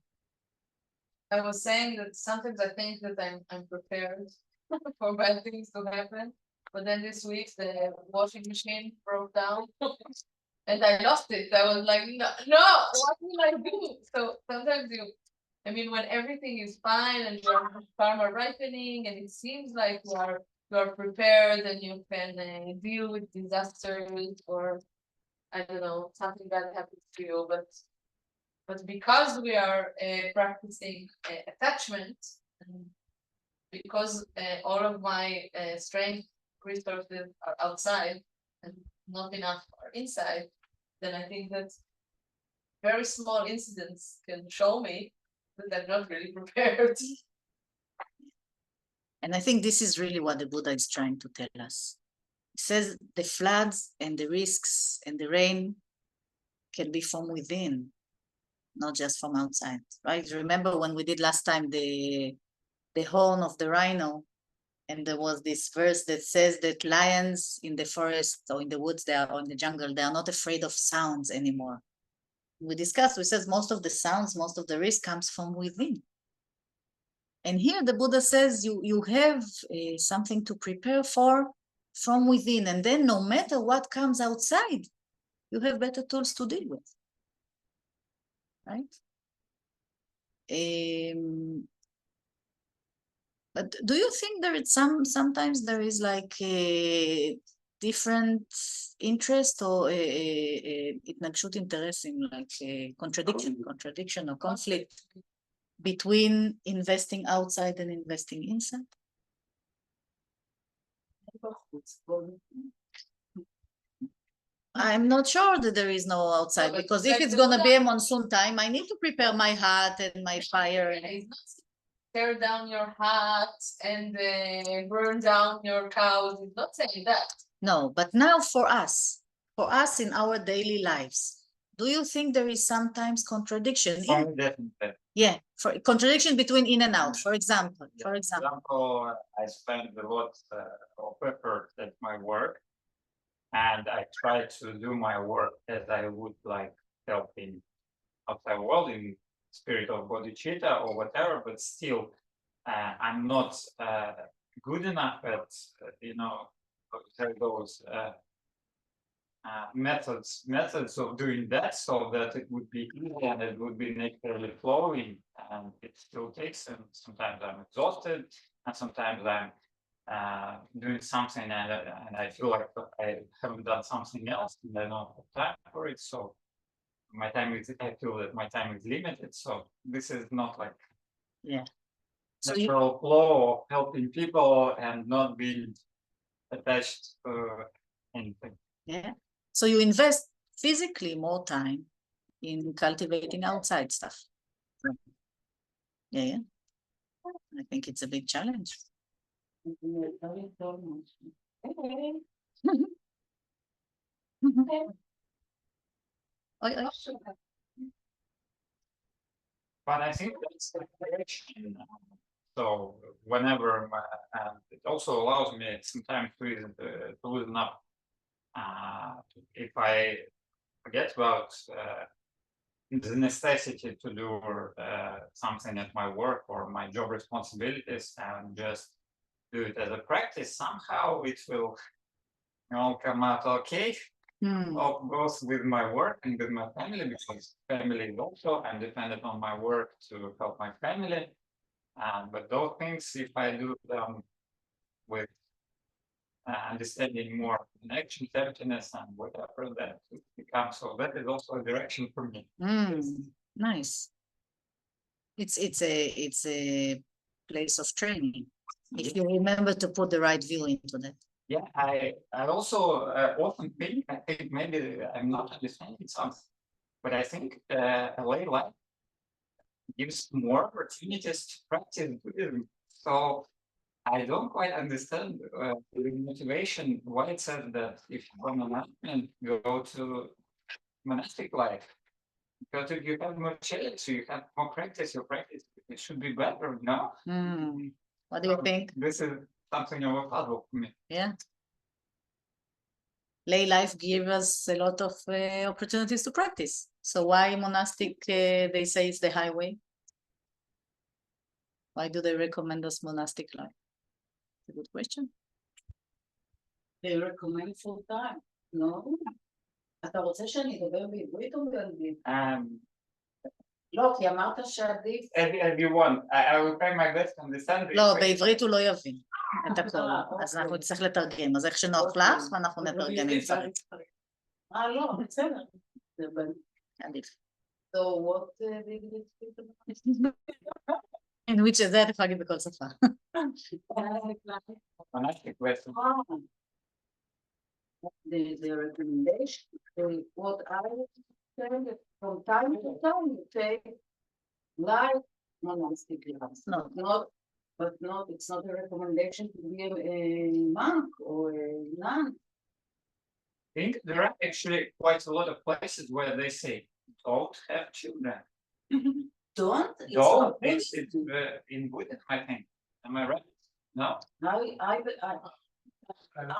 I was saying that sometimes I think that I'm prepared for bad things to happen. But then this week the washing machine broke down and I lost it. I was like, no, what will I do? So sometimes when everything is fine and your farm are ripening and it seems like you are prepared and you can deal with disasters or I don't know, something bad happens to you, but because we are practicing attachment, because all of my strength resources are outside and not enough are inside, then I think that very small incidents can show me that I'm not really prepared. And I think this is really what the Buddha is trying to tell us. He says the floods and the risks and the rain can be from within, not just from outside, right? Remember when we did last time the horn of the rhino, and there was this verse that says that lions in the forest or in the woods, or in the jungle, they are not afraid of sounds anymore. We said most of the sounds, most of the risk comes from within. And here the Buddha says you have something to prepare for from within, and then no matter what comes outside, you have better tools to deal with, right? But do you think there is sometimes there is like a different interest or התנגשות אינטרסים, like a contradiction or conflict between investing outside and investing inside? I'm not sure that there is no outside, because if it's going to be a monsoon time, I need to prepare my hut and my fire. Tear down your hut and burn down your cows. It's not saying that. No, but now for us in our daily lives, do you think there is sometimes contradiction? Definitely. Yeah, for contradiction between in and out, for example. For example, I spend a lot of effort at my work, and I try to do my work as I would like help in outside world in spirit of bodhicitta or whatever, but still I'm not good enough at there goes methods of doing that so that it would be easy and it would be naturally flowing, and it still takes, and sometimes I'm exhausted and sometimes I'm doing something and I feel like I haven't done something else and I don't have time for it, so I feel that my time is limited, so this is not like So natural flow of helping people and not being attached to anything. So you invest physically more time in cultivating outside stuff. I think it's a big challenge. But I think that's the direction. So whenever it also allows me sometimes to loosen up. If I forget about the necessity to do something at my work or my job responsibilities and just do it as a practice, somehow it will come out okay. Both with my work and with my family, because family is also, I'm dependent on my work to help my family. But those things, if I do them with understanding more connection, emptiness, and whatever that becomes, so that is also a direction for me. Nice. It's a place of training. If you remember to put the right view into that. Yeah, I also often think, I think maybe I'm not understanding something, but I think a lay life gives more opportunities to practice Buddhism. So I don't quite understand the motivation why it says that if you want enlightenment, go to monastic life. Because if you have more challenge, you have more practice, your practice, it should be better, no? What do you think? This is something of a puzzle for me. Yeah. Lay life gives us a lot of opportunities to practice. So why monastic, they say it's the highway? Why do they recommend us monastic life? It's a good question. They recommend full time, no? אתה רוצה שאני אדבר בעברית או באנגלית? לא, כי אמרת שעדיף... As you want, I will try my best to understand. לא, בעברית הוא לא יבין את הכל, אז אנחנו נצטרך לתרגם, אז איך שנוח לך ואנחנו נתרגם אם צריך. לא, בסדר. עדיף. So what did you speak about? In which זה אתה יכול להגיד בכל שפה. The recommendation, what I say from time to time, you take like monastic life. It's not a recommendation to be a monk or a nun. I think there are actually quite a lot of places where they say don't have children. Don't? It's in Buddhism, I think. Am I right? No?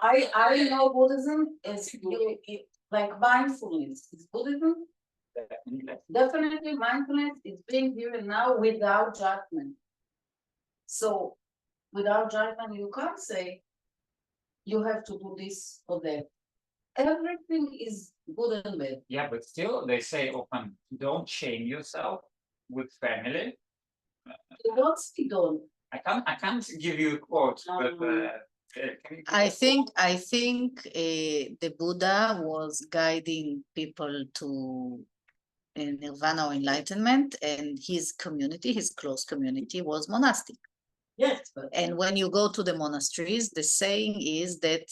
I know Buddhism is like mindfulness. Is Buddhism? Definitely mindfulness is being here and now without judgment. So without judgment, you can't say you have to do this or that. Everything is good and bad. Yeah, but still they say often don't shame yourself with family. You don't speak on. I can't give you a quote, but I think the Buddha was guiding people to nirvana or enlightenment, and his community, his close community, was monastic. Yes. And when you go to the monasteries, the saying is that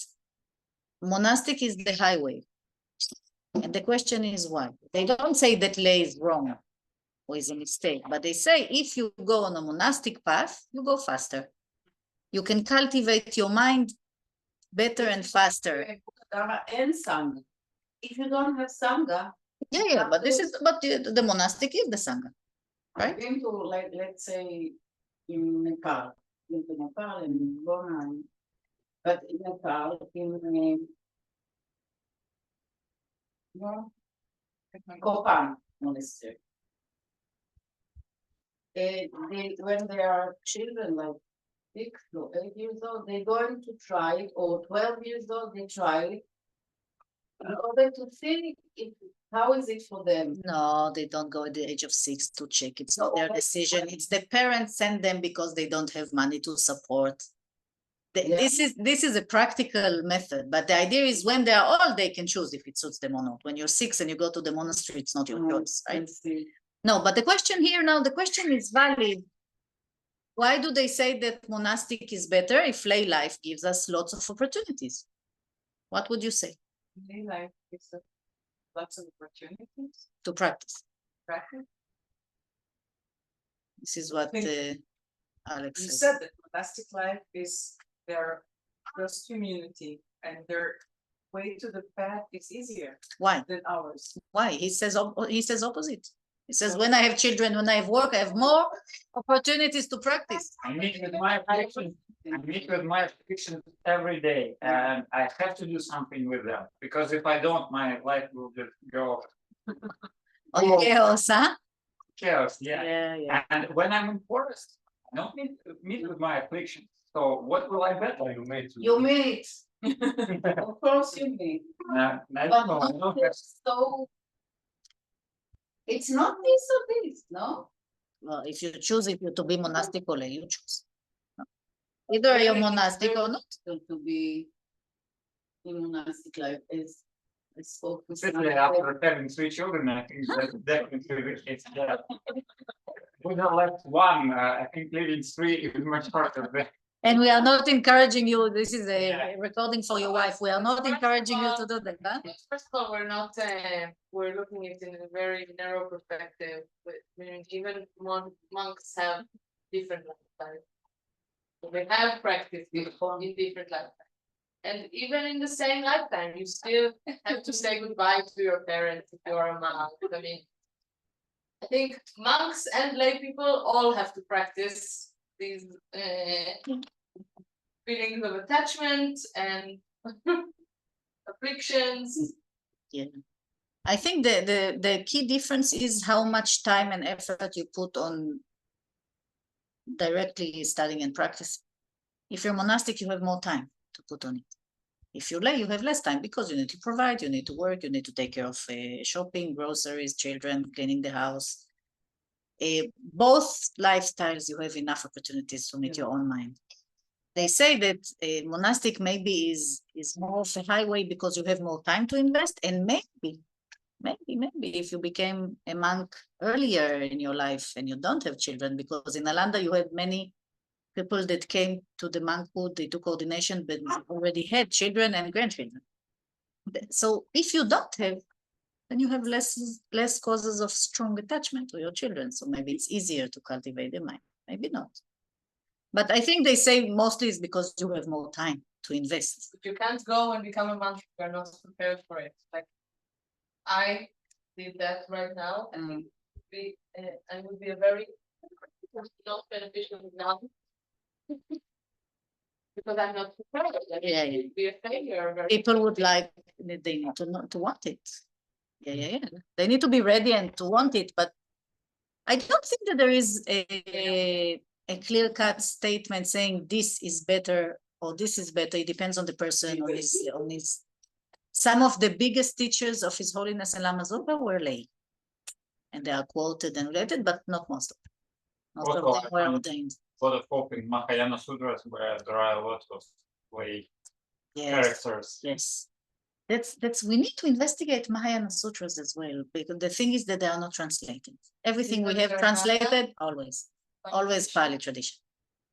monastic is the highway. And the question is why? They don't say that lay is wrong or is a mistake, but they say if you go on a monastic path, you go faster. You can cultivate your mind better and faster. And Sangha. If you don't have Sangha. Yeah, but the monastic is the Sangha, right? I've been to, like, let's say, in Nepal, and Burma, but in Nepal, Kopan monastery. When they are children, like 6 or 8 years old, they're going to try it, or 12 years old, they try it. in order to see how is it for them. No, they don't go at the age of 6 to check. It's not their decision. It's the parents send them because they don't have money to support. This is a practical method, but the idea is when they are old, they can choose if it suits them or not. When you're 6 and you go to the monastery, it's not your choice, right? No, but the question here now, the question is valid. Why do they say that monastic is better if lay life gives us lots of opportunities? What would you say? Lay life gives us lots of opportunities to practice. Practice. This is what Alex You says. said that monastic life is their first community, and their way to the path is easier Why? than ours. Why? He says opposite. He says, when I have children, when I have work, I have more opportunities to practice. I meet with my affliction every day, and I have to do something with them, because if I don't, my life will just go Chaos, huh? chaos. Yeah. Yeah. And when I'm in forest, I don't meet with my affliction. So what will I bet? You meet. Of course you meet. I But don't know. I don't have- so it's not this or this, no? Well, if you choose to be monastic or lay, you choose. Either you're monastic or not. To be in monastic life is focused. Especially after having 3 children, I think that's definitely the case. Yeah. Would have left one. I think leaving 3 is much harder. And we are not encouraging you. This is a recording for your wife. We are not encouraging you to do that. Huh? First of all, we're not, we're looking at it in a very narrow perspective. Meaning even monks have different lifestyles. So they have practiced in different lifetimes. And even in the same lifetime, you still have to say goodbye to your parents if you are a monk. I mean, I think monks and lay people all have to practice these feelings of attachment and afflictions. Yeah. I think the key difference is how much time and effort you put on directly studying and practice. If you're monastic, you have more time to put on it. If you're lay, you have less time because you need to provide, you need to work, you need to take care of shopping, groceries, children, cleaning the house. Both lifestyles, you have enough opportunities to meet your own mind. They say that monastic maybe is more of a highway because you have more time to invest, and maybe if you became a monk earlier in your life and you don't have children, because in Alanda you had many people that came to the monkhood, they took ordination, but already had children and grandchildren. So if you don't have, then you have less causes of strong attachment to your children. So maybe it's easier to cultivate the mind, maybe not. But I think they say mostly it's because you have more time to invest. If you can't go and become a monk, you're not prepared for it. Like I did that right now, and I would be a very not beneficial nun because I'm not prepared. It would be a failure. People would like, they need to want it. Yeah. They need to be ready and to want it, but I don't think that there is a clear-cut statement saying this is better or this is better. It depends on the person, on his. Some of the biggest teachers of His Holiness and Lama Zopa were lay, and they are quoted and related, but not most of them. Most of them were ordained. For the folk in Mahayana Sutras, where there are a lot of lay characters. Yes. That's we need to investigate Mahayana Sutras as well, because the thing is that they are not translated. Everything we have translated, always Pali tradition.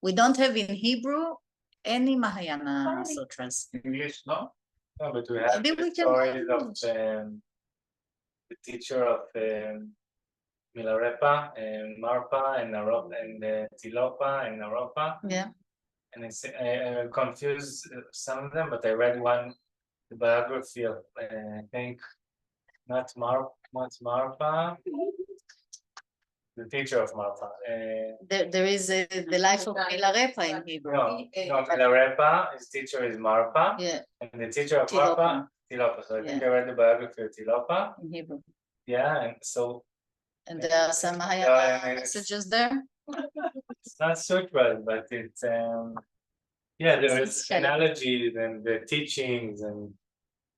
We don't have in Hebrew any Mahayana Sutras. English, no? No, but we have Maybe the we can stories of manage. the teacher of Milarepa and Marpa and Naropa and Tilopa and Naropa. Yeah. And I confused some of them, but I read the biography of I think not Marpa, the teacher of Marpa. There is the life of Milarepa in Hebrew. No, Milarepa, his teacher is Marpa, Yeah, and the teacher of Tilopa. Marpa, Tilopa. So I think I read the biography of Tilopa. in Hebrew. Yeah, and so And there are some Mahayana messages there. it's not sutras, but it's there is Shadow. analogies and the teachings and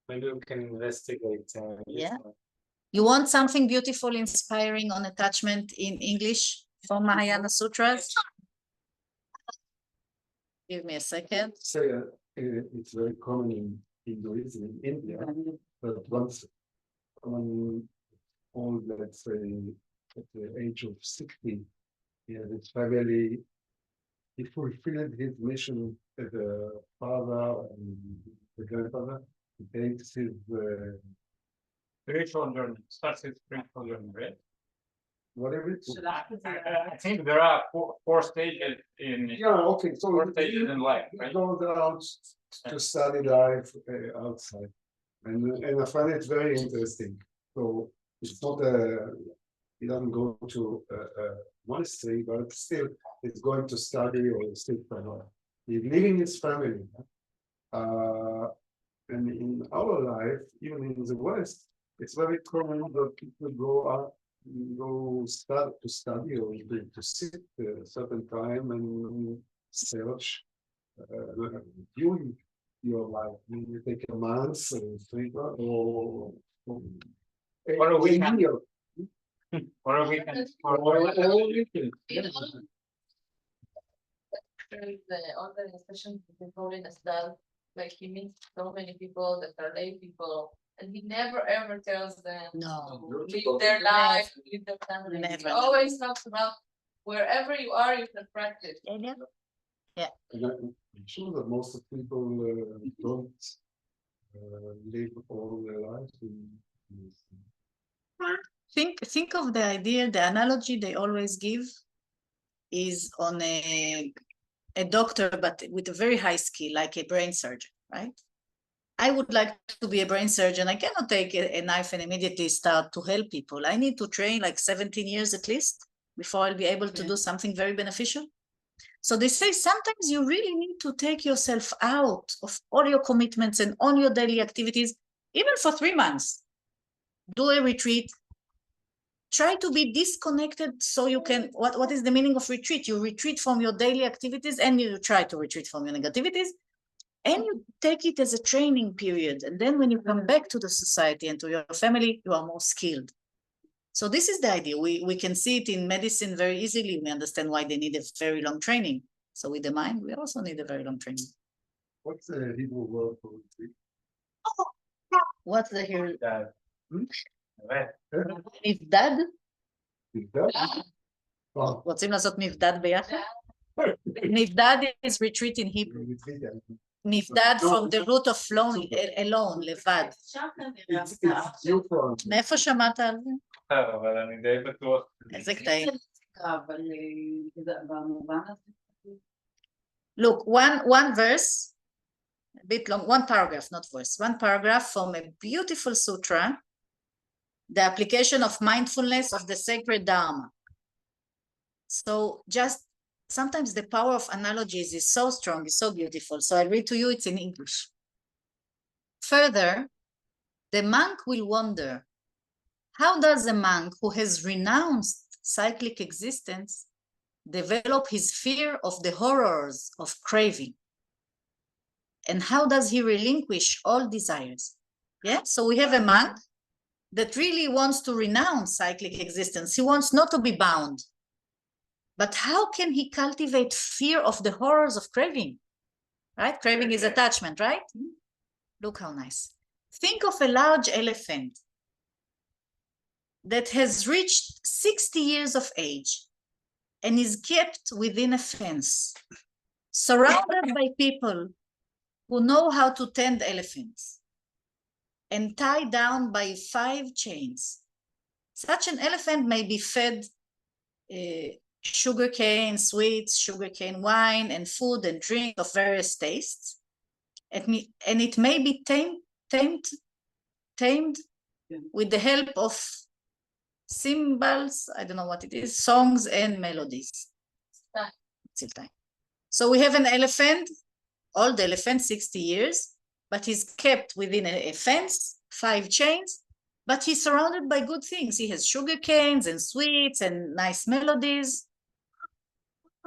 Maybe we can investigate. Yeah. You want something beautiful, inspiring on attachment in English from Mahayana Sutras? Give me a second. Say it's very common in Hinduism in India, but once someone old, let's say at the age of 60, his family, he fulfilled his mission as a father and the grandfather. He takes his Spiritual journey, starts with spiritual journey, right? whatever it is. I think there are four stages in Okay. So four stages in life, he right? goes out to study life outside, and I find it very interesting. So it's not he doesn't go to a monastery, but still he's going to study or still for he's leaving his family. And in our life, even in the West, it's very common that people start to study or to sit a certain time and search during your life. You take a month or 3 months or a weekend. year. Or a weekend. There is the online session before in Asdal, like he meets so many people that are lay people, and he never ever tells them No. to live their life, live their family. Never. He always talks about wherever you are, you can practice. Yeah. And I'm sure that most of people don't live all their lives Think of the idea, the analogy they always give is on a doctor, but with a very high skill, like a brain surgeon, right? I would like to be a brain surgeon. I cannot take a knife and immediately start to help people. I need to train like 17 years at least before I'll be able to do something very beneficial. So they say sometimes you really need to take yourself out of all your commitments and on your daily activities, even for 3 months. Do a retreat. Try to be disconnected so you can, what is the meaning of retreat? You retreat from your daily activities and you try to retreat from your negativities, and you take it as a training period. And then when you come back to the society and to your family, you are more skilled. So this is the idea. We can see it in medicine very easily. We understand why they need a very long training. So with the mind, we also need a very long training. What's the Hebrew word for retreat? What's the here? Right. מבדד? רוצים לעשות מבדד ביחד? מבדד is retreat in Hebrew. מבדד from the root of alone, לבד. מאיפה שמעת על זה? אבל אני די בטוח. איזה קטעים. אבל במובן הזה. Look, one verse, a bit long, one paragraph, not verse, one paragraph from a beautiful sutra, the application of mindfulness of the sacred Dharma. So just sometimes the power of analogies is so strong, it's so beautiful. So I'll read to you, it's in English. Further, the monk will wonder, how does a monk who has renounced cyclic existence develop his fear of the horrors of craving? And how does he relinquish all desires? Yeah, so we have a monk that really wants to renounce cyclic existence. He wants not to be bound. But how can he cultivate fear of the horrors of craving? Right? Craving is attachment, right? Look how nice. Think of a large elephant that has reached 60 years of age and is kept within a fence, surrounded by people who know how to tend elephants, and tied down by 5 chains. Such an elephant may be fed sugarcane, sweets, sugarcane wine, and food and drink of various tastes, and it may be tamed with the help of cymbals, I don't know what it is, songs and melodies. So we have an elephant, old elephant, 60 years, but he's kept within a fence, 5 chains, but he's surrounded by good things. He has sugar canes and sweets and nice melodies.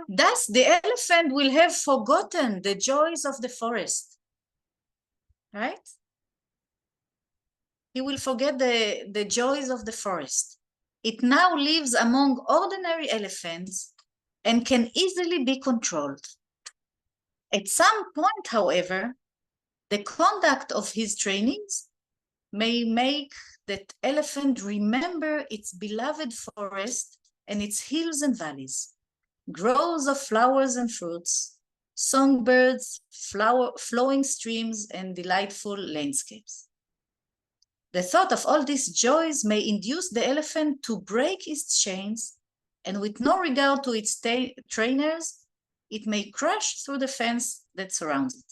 Thus, the elephant will have forgotten the joys of the forest, right? he will forget the joys of the forest. It now lives among ordinary elephants and can easily be controlled. At some point, however, the conduct of his trainings may make that elephant remember its beloved forest and its hills and valleys, groves of flowers and fruits, songbirds, flowing streams, and delightful landscapes. The thought of all these joys may induce the elephant to break its chains, and with no regard to its trainers, it may crash through the fence that surrounds it.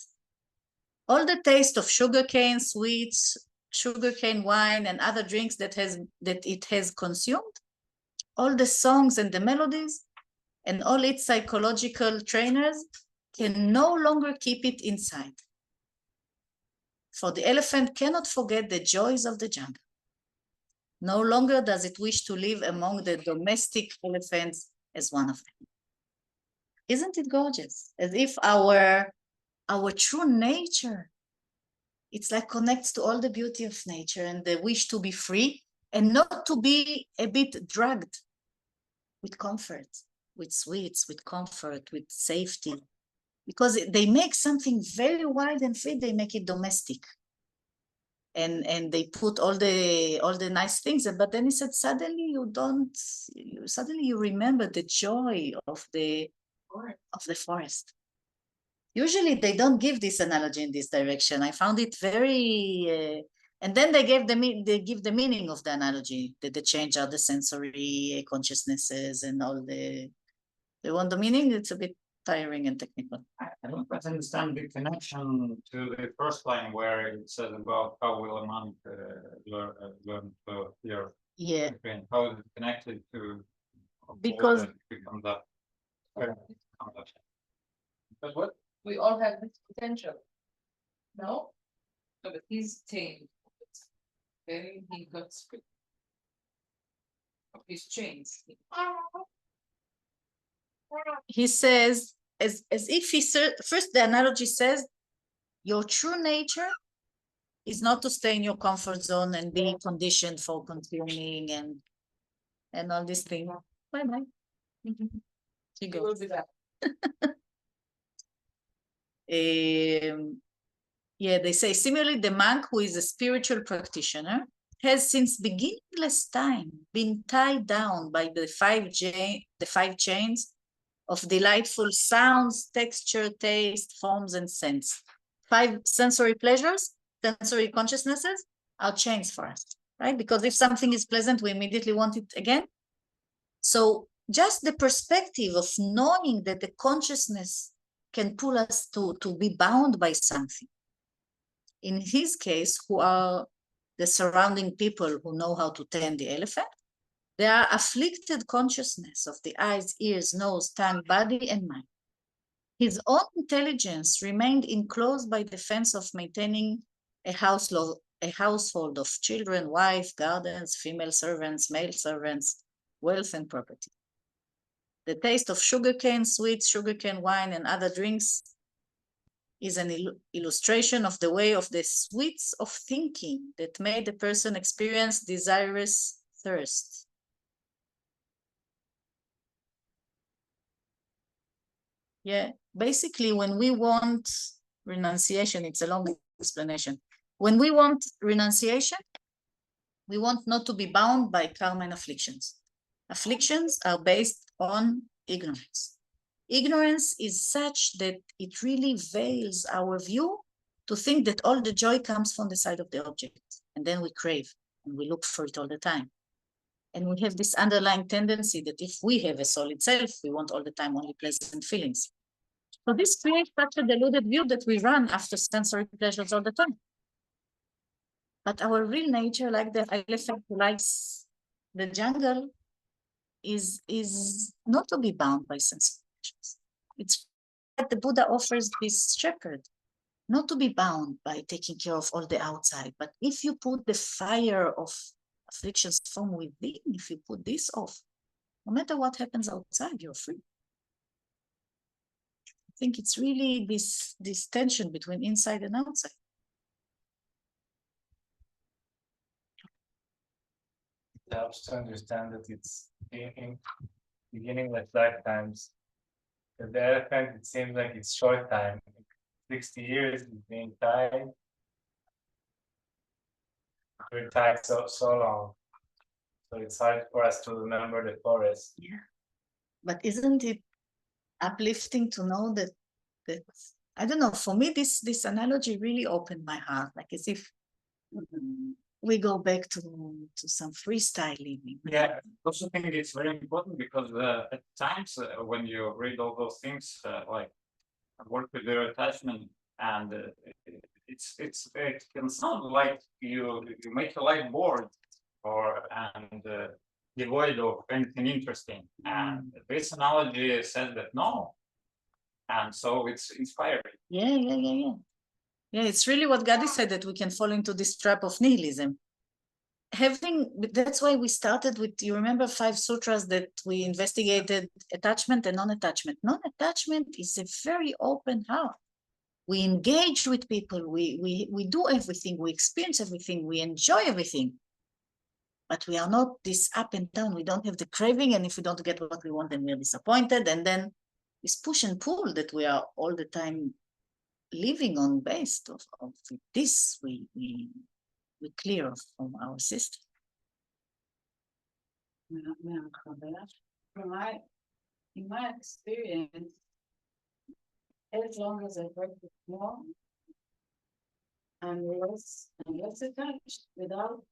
All the taste of sugarcane, sweets, sugarcane wine, and other drinks that it has consumed, all the songs and the melodies, and all its psychological trainers can no longer keep it inside. For the elephant cannot forget the joys of the jungle. No longer does it wish to live among the domestic elephants as one of them. Isn't it gorgeous? As if our true nature, it's like connects to all the beauty of nature and the wish to be free and not to be a bit drugged with comfort, with sweets, with comfort, with safety. Because they make something very wild and free, they make it domestic. And they put all the nice things, but then he said, suddenly you remember the joy of the forest. Usually they don't give this analogy in this direction. I found it very, and then they give the meaning of the analogy, that the change are the sensory consciousnesses and all they want the meaning. It's a bit tiring and technical. I don't quite understand the connection to the first line where it says about how will a monk learn to hear. Yeah. How is it connected to because become that? Because what? We all have this potential. No? No, but he's tame. Then he got stripped of his chains. he says, as if he first the analogy says, your true nature is not to stay in your comfort zone and be conditioned for consuming and all these things. Bye bye. He will be back. Yeah, they say similarly, the monk who is a spiritual practitioner has since beginningless time been tied down by the five chains of delightful sounds, texture, taste, forms, and scents. 5 sensory pleasures, sensory consciousnesses are chains for us, right? Because if something is pleasant, we immediately want it again. So just the perspective of knowing that the consciousness can pull us to be bound by something. In his case, who are the surrounding people who know how to tame the elephant, they are afflicted consciousness of the eyes, ears, nose, tongue, body, and mind. His own intelligence remained enclosed by the fence of maintaining a household of children, wife, gardens, female servants, male servants, wealth, and property. The taste of sugarcane, sweets, sugarcane wine, and other drinks is an illustration of the way of the sweets of thinking that made the person experience desirous thirst. Yeah, basically when we want renunciation, it's a long explanation. When we want renunciation, we want not to be bound by karma and afflictions. Afflictions are based on ignorance. Ignorance is such that it really veils our view to think that all the joy comes from the side of the object. And then we crave and we look for it all the time. And we have this underlying tendency that if we have a solid self, we want all the time only pleasant feelings. So this creates such a deluded view that we run after sensory pleasures all the time. But our real nature, like the elephant who likes the jungle, is not to be bound by sensory pleasures. It's like the Buddha offers this shepherd, not to be bound by taking care of all the outside. But if you put the fire of afflictions from within, if you put this off, no matter what happens outside, you're free. I think it's really this tension between inside and outside. helps to understand that it's in beginning with lifetimes. For the elephant, it seems like it's short time. 60 years is being tied. We're tied so long. So it's hard for us to remember the forest. Yeah. But isn't it uplifting to know that I don't know, for me this analogy really opened my heart, like as if we go back to some freestyle living. Yeah, I also think it's very important because at times when you read all those things, like work with your attachment, and it can sound like you make a light board and devoid of anything interesting. And this analogy says that no, and so it's inspiring. Yeah, it's really what Gadi said, that we can fall into this trap of nihilism. That's why we started with, you remember 5 sutras that we investigated attachment and non-attachment. Non-attachment is a very open heart. We engage with people, we do everything, we experience everything, we enjoy everything. But we are not this up and down, we don't have the craving, and if we don't get what we want, then we're disappointed, and then this push and pull that we are all the time living on, based of this we clear from our system. In my experience, as long as I practice more, I'm less attached without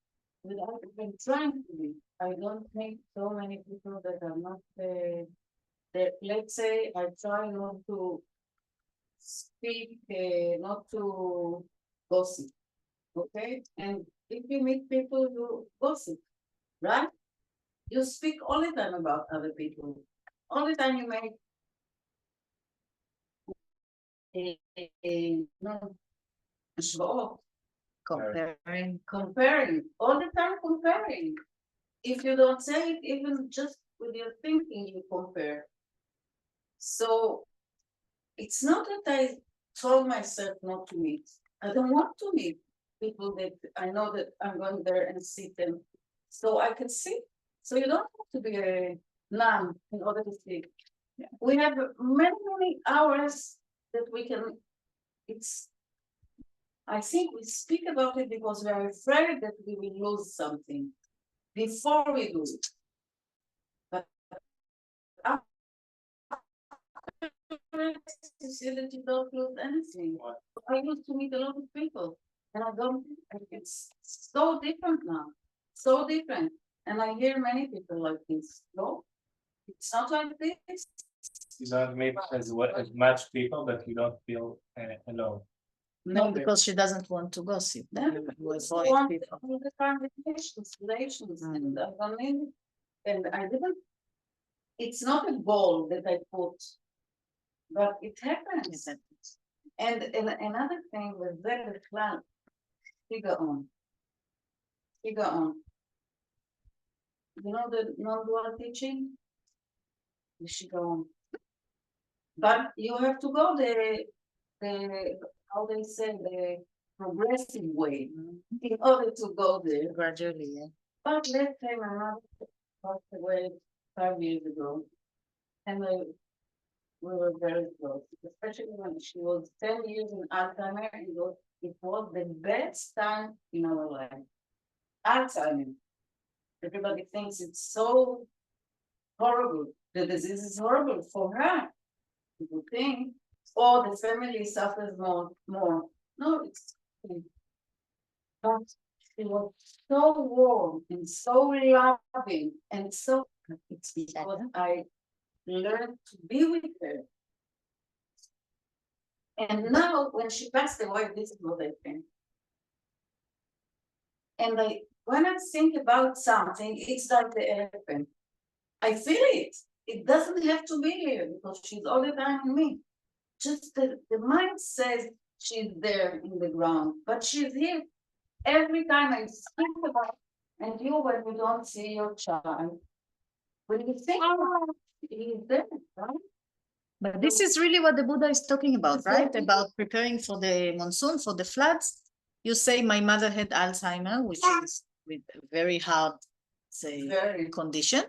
even trying to be. I don't think so many people that are not that, let's say I try not to speak, not to gossip, okay? And if you meet people who gossip, right? You speak all the time about other people. All the time you make comparing, all the time comparing. If you don't say it, even just with your thinking, you compare. So it's not that I told myself not to meet. I don't want to meet people that I know that I'm going there and see them. So I can see. So you don't have to be a nun in order to see. Yeah. We have many hours that we can, I think we speak about it because we are afraid that we will lose something before we do it. But after you see that you don't lose anything. I used to meet a lot of people, and I don't, it's so different now, so different. And I hear many people like this. No, it's not like this. You don't meet as much people, but you don't feel alone. No, because she doesn't want to gossip. Then we avoid people. The relations, and I mean, and I didn't. It's not a goal that I put, but it happens. And another thing with that plan, figure on. You know the non-dual teaching? You should go on. But you have to go the how they say, the progressive way in order to go there. Gradually, yeah. But let's say my mother passed away 5 years ago, and we were very close, especially when she was 10 years in Alzheimer. It was the best time in our life. Alzheimer. Everybody thinks it's so horrible. The disease is horrible for her. People think, oh, the family suffers more. No, it's okay. But she was so warm and so loving, and so it's because I learned to be with her. And now, when she passed away, this is what I think. And when I think about something, it's like the elephant. I feel it. It doesn't have to be here because she's all the time in me. Just the mind says she's there in the ground, but she's here every time I think about it. And you, when you don't see your child, when you think about it, he's there, right? But this is really what the Buddha is talking about, right? About preparing for the monsoon, for the floods. You say, my mother had Alzheimer, which is with very hard condition,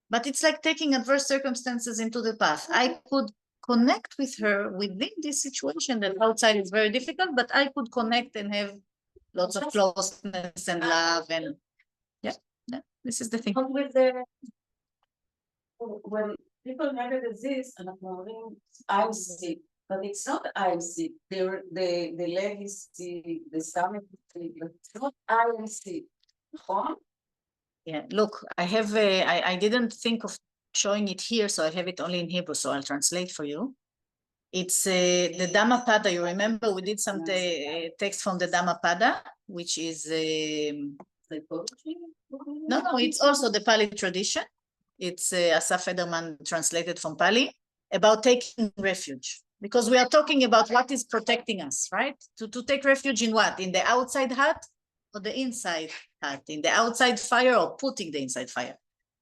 but it's like taking adverse circumstances into the path. I could connect with her within this situation that outside is very difficult, but I could connect and have lots of closeness and love, and yeah, this is the thing. With when people have a disease, אנחנו אומרים I'm sick, but it's not I'm sick. The leg is sick, the stomach is sick, but it's not I'm sick. נכון? Yeah, look, I have I didn't think of showing it here, so I have it only in Hebrew, so I'll translate for you. It's the Dhammapada. You remember we did some text from the Dhammapada, which is no, it's also the Pali tradition. It's Asaf Ederman translated from Pali about taking refuge, because we are talking about what is protecting us, right? To take refuge in what? In the outside hut or the inside hut? In the outside fire or putting the inside fire?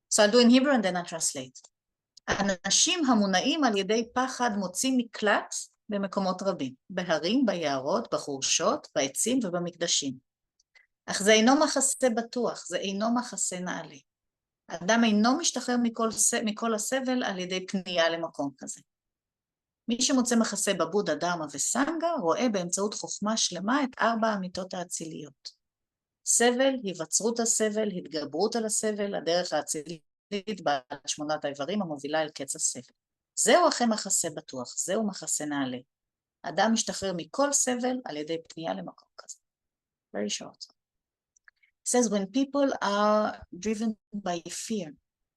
So I'll do in Hebrew and then I'll translate. אנשים המונעים על ידי פחד מוצאים מקלט במקומות רבים, בהרים, ביערות, בחורשות, בעצים ובמקדשים. אך זה אינו מחסה בטוח, זה אינו מחסה נעלה. האדם אינו משתחרר מכל הסבל על ידי פנייה למקום כזה. מי שמוצא מחסה בבודה, דרמה וסנגה, רואה באמצעות חוכמה שלמה את 4 האמיתות האציליות. סבל, היווצרות הסבל, התגברות על הסבל, הדרך האצילית, בעלת 8 האיברים המובילה אל קץ הסבל. זהו אכן מחסה בטוח, זהו מחסה נעלה. אדם משתחרר מכל סבל על ידי פנייה למקום כזה. Very short. It says when people are driven by fear,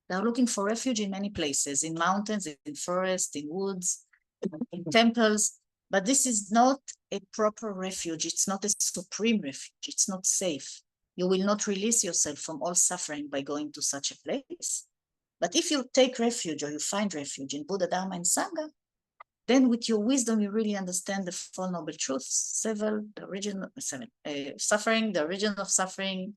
they are looking for refuge in many places, in mountains, in forests, in woods, in temples, but this is not a proper refuge. It's not a supreme refuge. It's not safe. You will not release yourself from all suffering by going to such a place. But if you take refuge or you find refuge in Buddha, Dharma, and Sangha, then with your wisdom, you really understand the Four Noble Truths, suffering, the origin of suffering,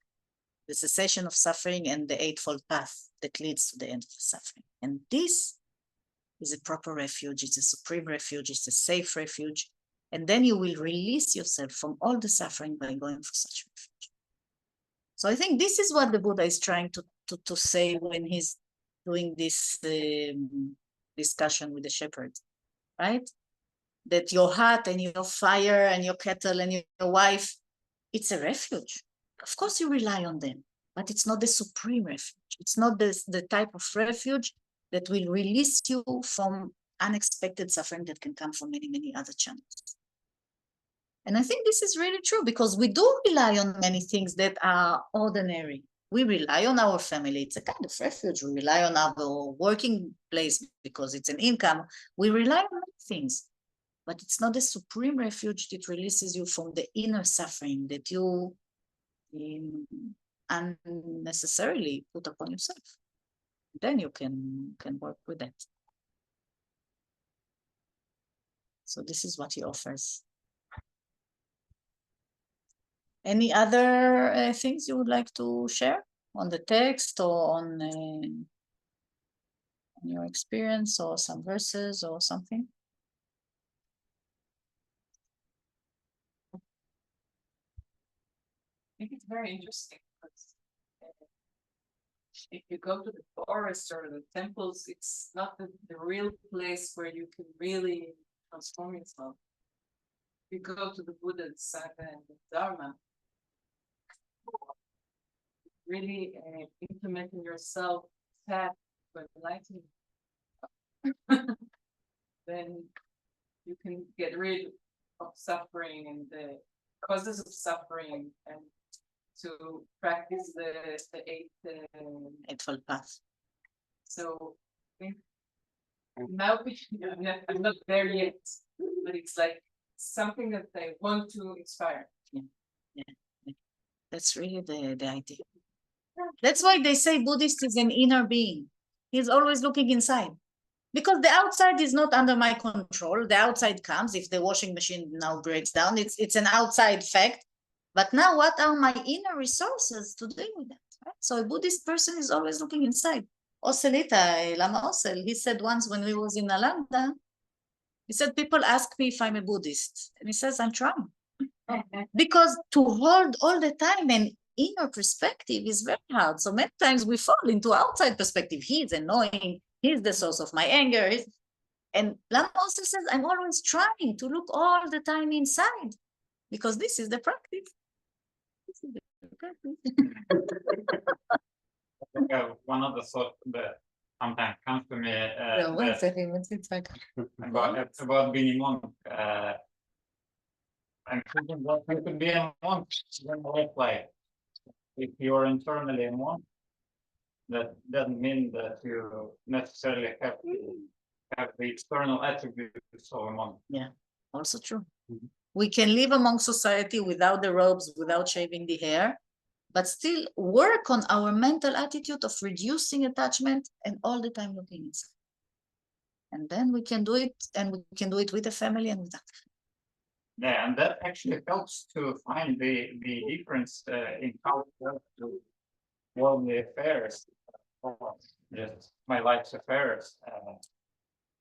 the cessation of suffering, and the Eightfold Path that leads to the end of the suffering. And this is a proper refuge. It's a supreme refuge. It's a safe refuge. And then you will release yourself from all the suffering by going for such refuge. So I think this is what the Buddha is trying to say when he's doing this discussion with the shepherd, right? That your hut and your fire and your kettle and your wife, it's a refuge. Of course you rely on them, but it's not the supreme refuge. It's not the type of refuge that will release you from unexpected suffering that can come from many, many other channels. And I think this is really true because we do rely on many things that are ordinary. We rely on our family. It's a kind of refuge. We rely on our working place because it's an income. We rely on many things, but it's not a supreme refuge that releases you from the inner suffering that you unnecessarily put upon yourself. Then you can work with that. So this is what he offers. Any other things you would like to share on the text or on your experience or some verses or something? I think it's very interesting because if you go to the forest or the temples, it's not the real place where you can really transform yourself. You go to the Buddha, the Sangha, and the Dharma, really implementing yourself path for enlightenment. Then you can get rid of suffering and the causes of suffering and to practice the Eightfold Path. So I think, in my opinion, I'm not there yet, but it's like something that I want to inspire. Yeah. That's really the idea. That's why they say Buddhist is an inner being. He's always looking inside. Because the outside is not under my control. The outside comes. If the washing machine now breaks down, it's an outside fact. But now what are my inner resources to deal with that? Right? So a Buddhist person is always looking inside. Oselita, Lama Osel, he said once when we was in Nalanda, he said, people ask me if I'm a Buddhist. And he says, I'm trying. Because to hold all the time and inner perspective is very hard. So many times we fall into outside perspective. He's annoying. He's the source of my anger. And Lama also says, I'm always trying to look all the time inside because this is the practice. This is the practice. One of the thoughts that sometimes comes to me about being a monk. I'm thinking what you could be a monk in life like. If you're internally a monk, that doesn't mean that you necessarily have the external attributes of a monk. Yeah, also true. We can live among society without the robes, without shaving the hair, but still work on our mental attitude of reducing attachment and all the time looking inside. And then we can do it, and we can do it with the family and without. Yeah, and that actually helps to find the difference in how to worldly affairs, or just my life's affairs.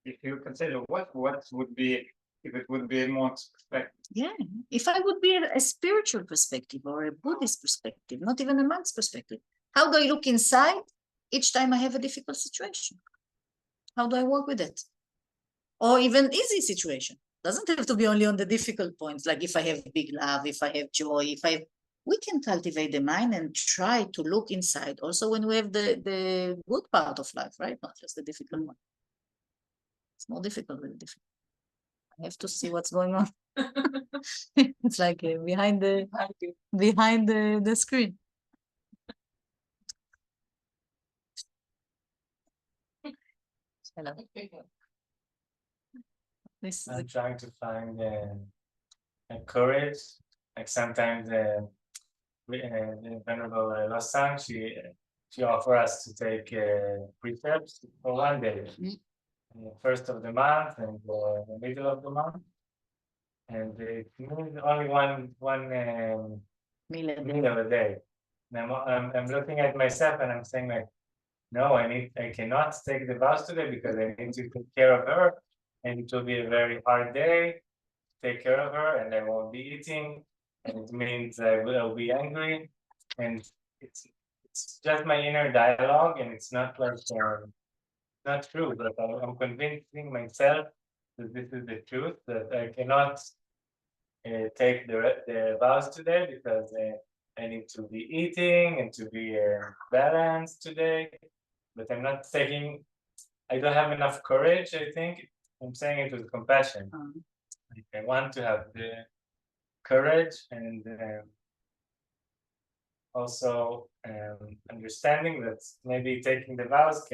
If you consider what would be, if it would be a monk's perspective. Yeah, if I would be a spiritual perspective or a Buddhist perspective, not even a monk's perspective, how do I look inside each time I have a difficult situation? How do I work with it? Or even easy situation. Doesn't have to be only on the difficult points, like if I have big love, if I have joy, we can cultivate the mind and try to look inside also when we have the good part of life, right? Not just the difficult one. It's more difficult than difficult. I have to see what's going on. It's like behind the screen. Hello. I'm trying to find courage. Like sometimes the Venerable Losang, she offers us to take precepts for one day. First of the month and the middle of the month. And it means only one meal a day. And I'm looking at myself and I'm saying like, no, I cannot take the vows today because I need to take care of her. And it will be a very hard day to take care of her, and I won't be eating, and it means I will be angry, and it's just my inner dialogue, and it's not like not true, but I'm convincing myself that this is the truth, that I cannot take the vows today because I need to be eating and to be balanced today, but I'm not taking. I don't have enough courage, I think. I'm saying it with compassion. I want to have the courage and also understanding that maybe taking the vows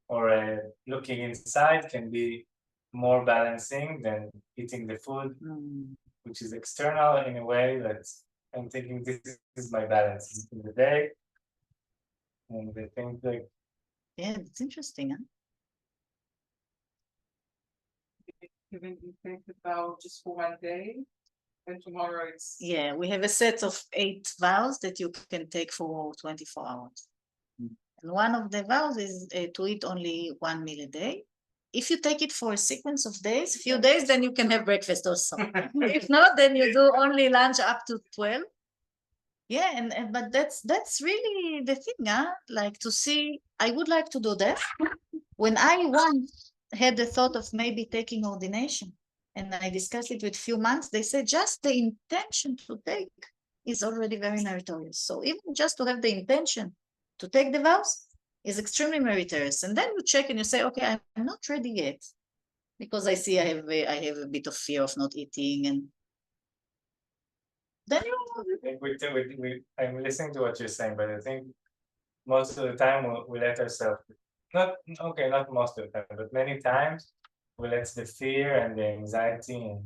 or looking inside can be more balancing than eating the food, which is external in a way that I'm thinking this is my balance in the day. And I think like. Yeah, it's interesting, huh? Even you think about just for one day, and tomorrow it's. Yeah, we have a set of 8 vows that you can take for 24 hours. And one of the vows is to eat only 1 meal a day. If you take it for a sequence of days, few days, then you can have breakfast also. If not, then you do only lunch up to 12. Yeah, but that's really the thing, huh? Like to see, I would like to do that. When I once had the thought of maybe taking ordination, and I discussed it with few months, they said just the intention to take is already very meritorious. So even just to have the intention to take the vows is extremely meritorious. And then you check and you say, okay, I'm not ready yet because I see I have a bit of fear of not eating, and then I'm listening to what you're saying, but I think most of the time we let ourselves, not most of the time, but many times we let the fear and the anxiety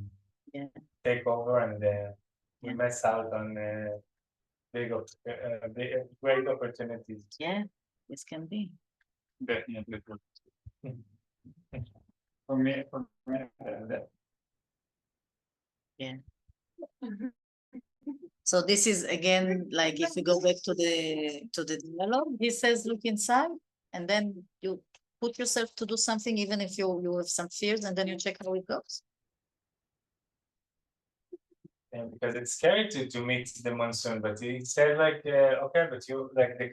take over, and we miss out on great opportunities. Yeah, this can be. Definitely. For me, yeah. So this is again like if you go back to the dialogue, he says look inside, and then you put yourself to do something even if you have some fears, and then you check how it goes. And because it's scary to meet the monsoon, but he said like, okay, but you like the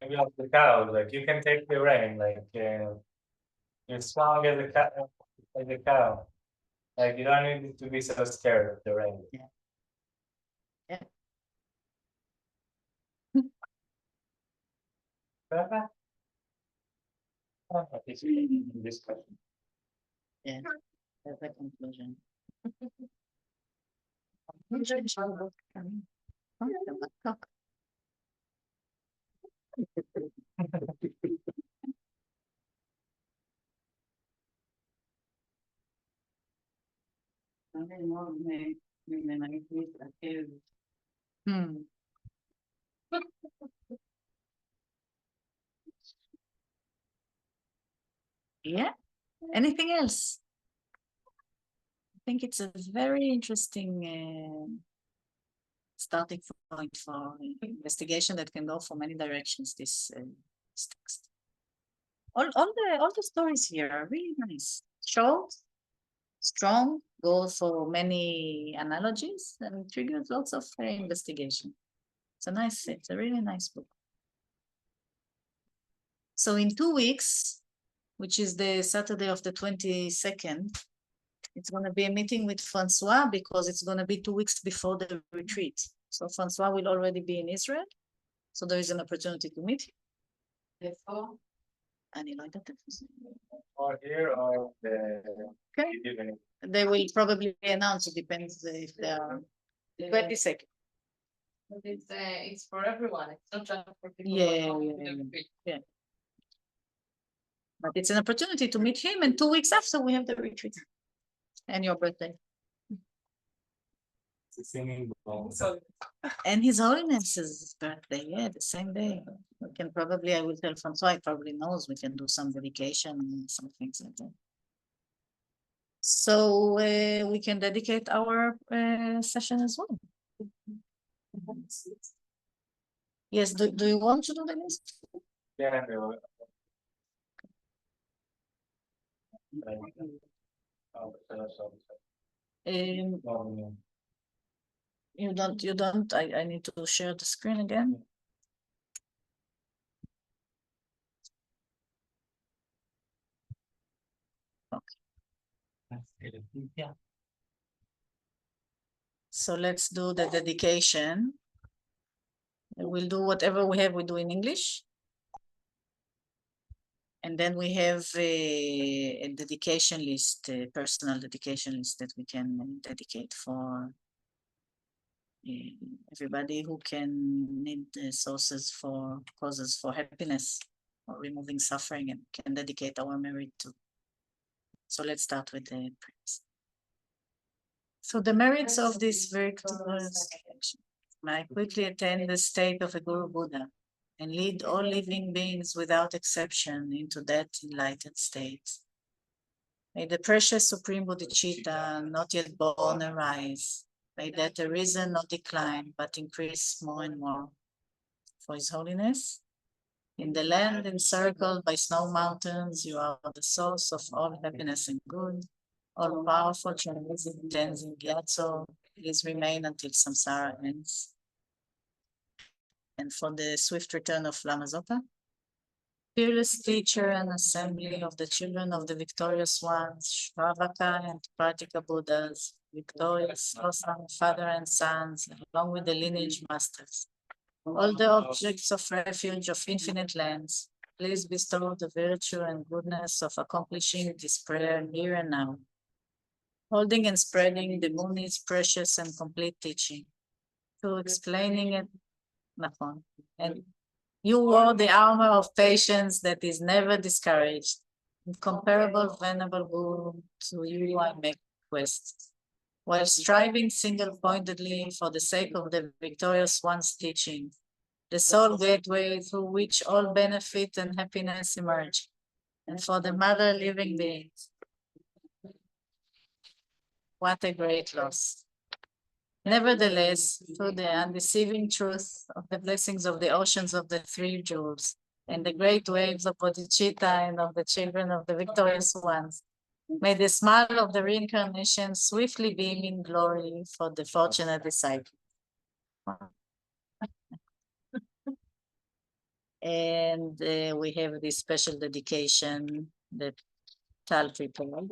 maybe like the cow, like you can take the rain, like you're strong as a cow, like you don't need to be so scared of the rain. Yeah. Yeah. Discussion. Yeah, that's the conclusion. Hmm. Yeah, anything else? I think it's a very interesting starting point for investigation that can go for many directions. This text. All the stories here are really nice, short, strong, goes for many analogies, and triggers lots of investigation. It's a really nice book. So in 2 weeks, which is the Saturday of the 22nd, it's going to be a meeting with Francois because it's going to be 2 weeks before the retreat. So Francois will already be in Israel. So there is an opportunity to meet him. Therefore, אני לא יודעת איפה זה. Or here or the Okay. evening. They will probably announce, it depends if they are 22nd. But it's for everyone. It's not just for people. Yeah, who yeah, don't fit. But it's an opportunity to meet him, and 2 weeks after we have the retreat. And your birthday. It's a singing bowl. So And His Holiness's birthday, yeah, the same day. We can probably, I will tell Francois, he probably knows we can do some dedication and some things like that. So we can dedicate our session as well. Yes, do you want to do the list? Yeah, You don't, I need to share the screen again. Okay. So let's do the dedication. We'll do whatever we have, we do in English. And then we have a dedication list, a personal dedication list that we can dedicate for everybody who can need sources for causes for happiness or removing suffering, and can dedicate our merit to. So let's start with the praise. So the merits of this virtuous action. May I quickly attain the state of a Guru Buddha and lead all living beings without exception into that enlightened state. May the precious Supreme Bodhicitta not yet born arise. May that arisen not decline, but increase more and more. For His Holiness, in the land encircled by snow mountains, you are the source of all happiness and good. All powerful, transcendent, Tenzin Gyatso, please remain until samsara ends. And for the swift return of Lama Zopa, fearless teacher and assembly of the children of the victorious ones, Shravaka and Pratika Buddhas, victorious awesome father and sons, along with the lineage masters. All the objects of refuge of infinite lands, please bestow the virtue and goodness of accomplishing this prayer here and now, holding and spreading the Muni's precious and complete teaching, through explaining it, and you wore the armor of patience that is never discouraged. Incomparable, venerable Guru, to you I make request. While striving single-pointedly for the sake of the victorious one's teaching, the sole gateway through which all benefit and happiness emerge, and for the mother living beings. What a great loss. Nevertheless, through the undeceiving truth of the blessings of the oceans of the three jewels, and the great waves of Bodhicitta and of the children of the victorious ones, May the smile of the reincarnation swiftly beam in glory for the fortunate disciple. And we have this special dedication that Tal prepared.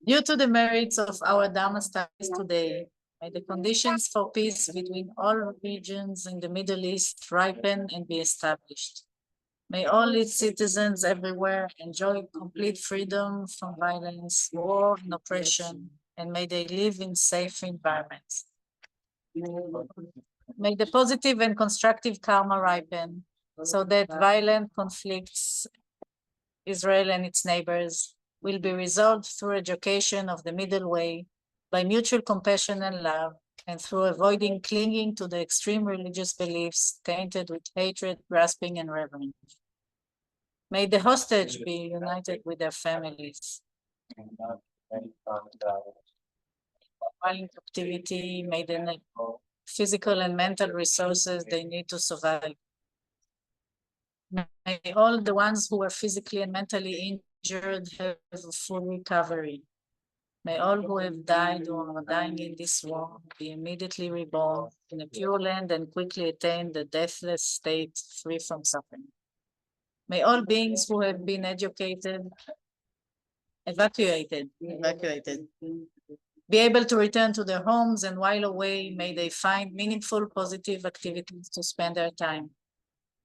Due to the merits of our Dharma studies today, may the conditions for peace between all regions in the Middle East ripen and be established. May all its citizens everywhere enjoy complete freedom from violence, war, and oppression, and may they live in safe environments. May the positive and constructive karma ripen, so that violent conflicts, Israel and its neighbors, will be resolved through education of the middle way, by mutual compassion and love, and through avoiding clinging to the extreme religious beliefs tainted with hatred, grasping, and reverence. May the hostage be united with their families. While in captivity, may the physical and mental resources they need to survive. May all the ones who are physically and mentally injured have a full recovery. May all who have died or are dying in this war be immediately reborn in a pure land and quickly attain the deathless state free from suffering. May all beings who have been evacuated, be able to return to their homes, and while away, may they find meaningful, positive activities to spend their time.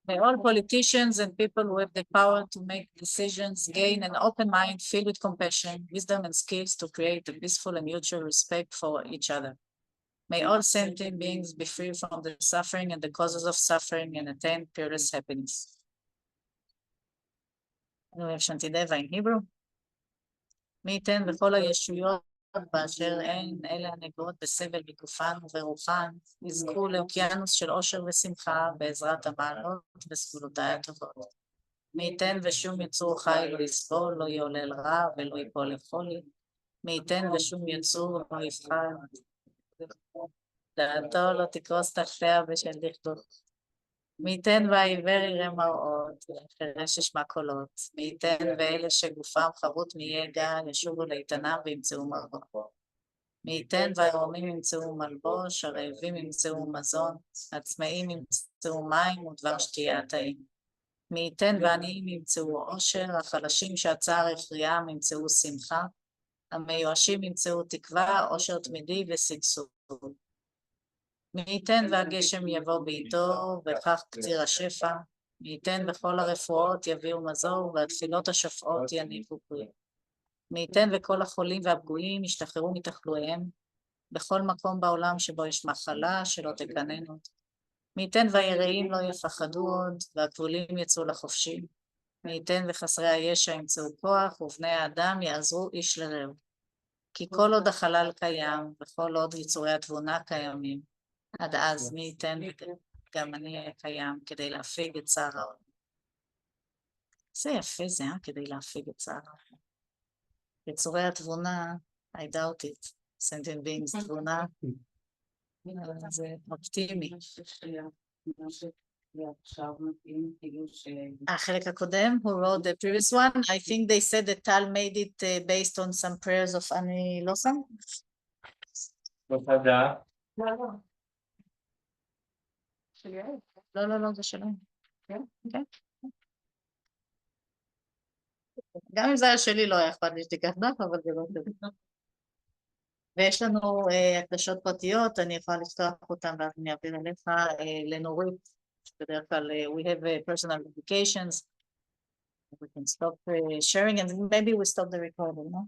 May all politicians and people who have the power to make decisions gain an open mind filled with compassion, wisdom, and skills to create a peaceful and mutual respect for each other. May all sentient beings be free from the suffering and the causes of suffering and attain peerless happiness. We have Shantideva in Hebrew. מי ייתן בכל הישויות באשר הן אלה הנגועות בסבל בגופן וברוחן, יזכו לאוקיינוס של עושר ושמחה בעזרת המעלות וסגולותיי הטובות. מי ייתן ושום יצור חי לא יסבול, לא יעולל רע ולא ייפול לחולי. מי ייתן ושום יצור לא יפחד, דעתו לא תקרוס תחתיה בשל דכדוך. מי ייתן והעיוור יראה מראות, והחירש ישמע קולות. מי ייתן ואלה שגופם חרוט מיגע ישובו לאיתנם וימצאו מרפא. מי ייתן והערומים ימצאו מלבוש, הרעבים ימצאו מזון, הצמאים ימצאו מים ודבר שתייה טעים. מי ייתן ועניים ימצאו עושר, החלשים שהצער הכריעם ימצאו שמחה, המיואשים ימצאו תקווה, עושר תמידי ושגשוג. מי ייתן והגשם יבוא בעיתו, וכך קציר השפע. מי ייתן וכל הרפואות יביאו מזור, והתפילות השופעות יניבו פרי. מי ייתן וכל החולים והפגועים ישתחררו מתחלואיהם, בכל מקום בעולם שבו יש מחלה שלא תקננו. מי ייתן והיראים לא יפחדו עוד, והכבולים יצאו לחופשי. מי ייתן וחסרי הישע ימצאו כוח, ובני האדם יעזרו איש לרעהו. כי כל עוד החלל קיים, וכל עוד יצורי התבונה קיימים, עד אז מי ייתן וגם אני אהיה קיים כדי להפיג את צער העולם. זה יפה זה, כדי להפיג את צער העולם. יצורי התבונה, I doubt it, sentient beings תבונה, זה אופטימי. החלק הקודם, who wrote the previous one, I think they said that Tal made it based on some prayers of Ani Losam. לא, זה שלהם. כן. גם אם זה היה שלי לא היה אכפת לי שתיקח דף, אבל זה לא טוב. ויש לנו הקדשות פרטיות, אני יכולה לפתוח אותם ואז אני אעביר אליך לנורית, בדרך כלל we have personal dedications, we can stop sharing and maybe we stop the recording, no?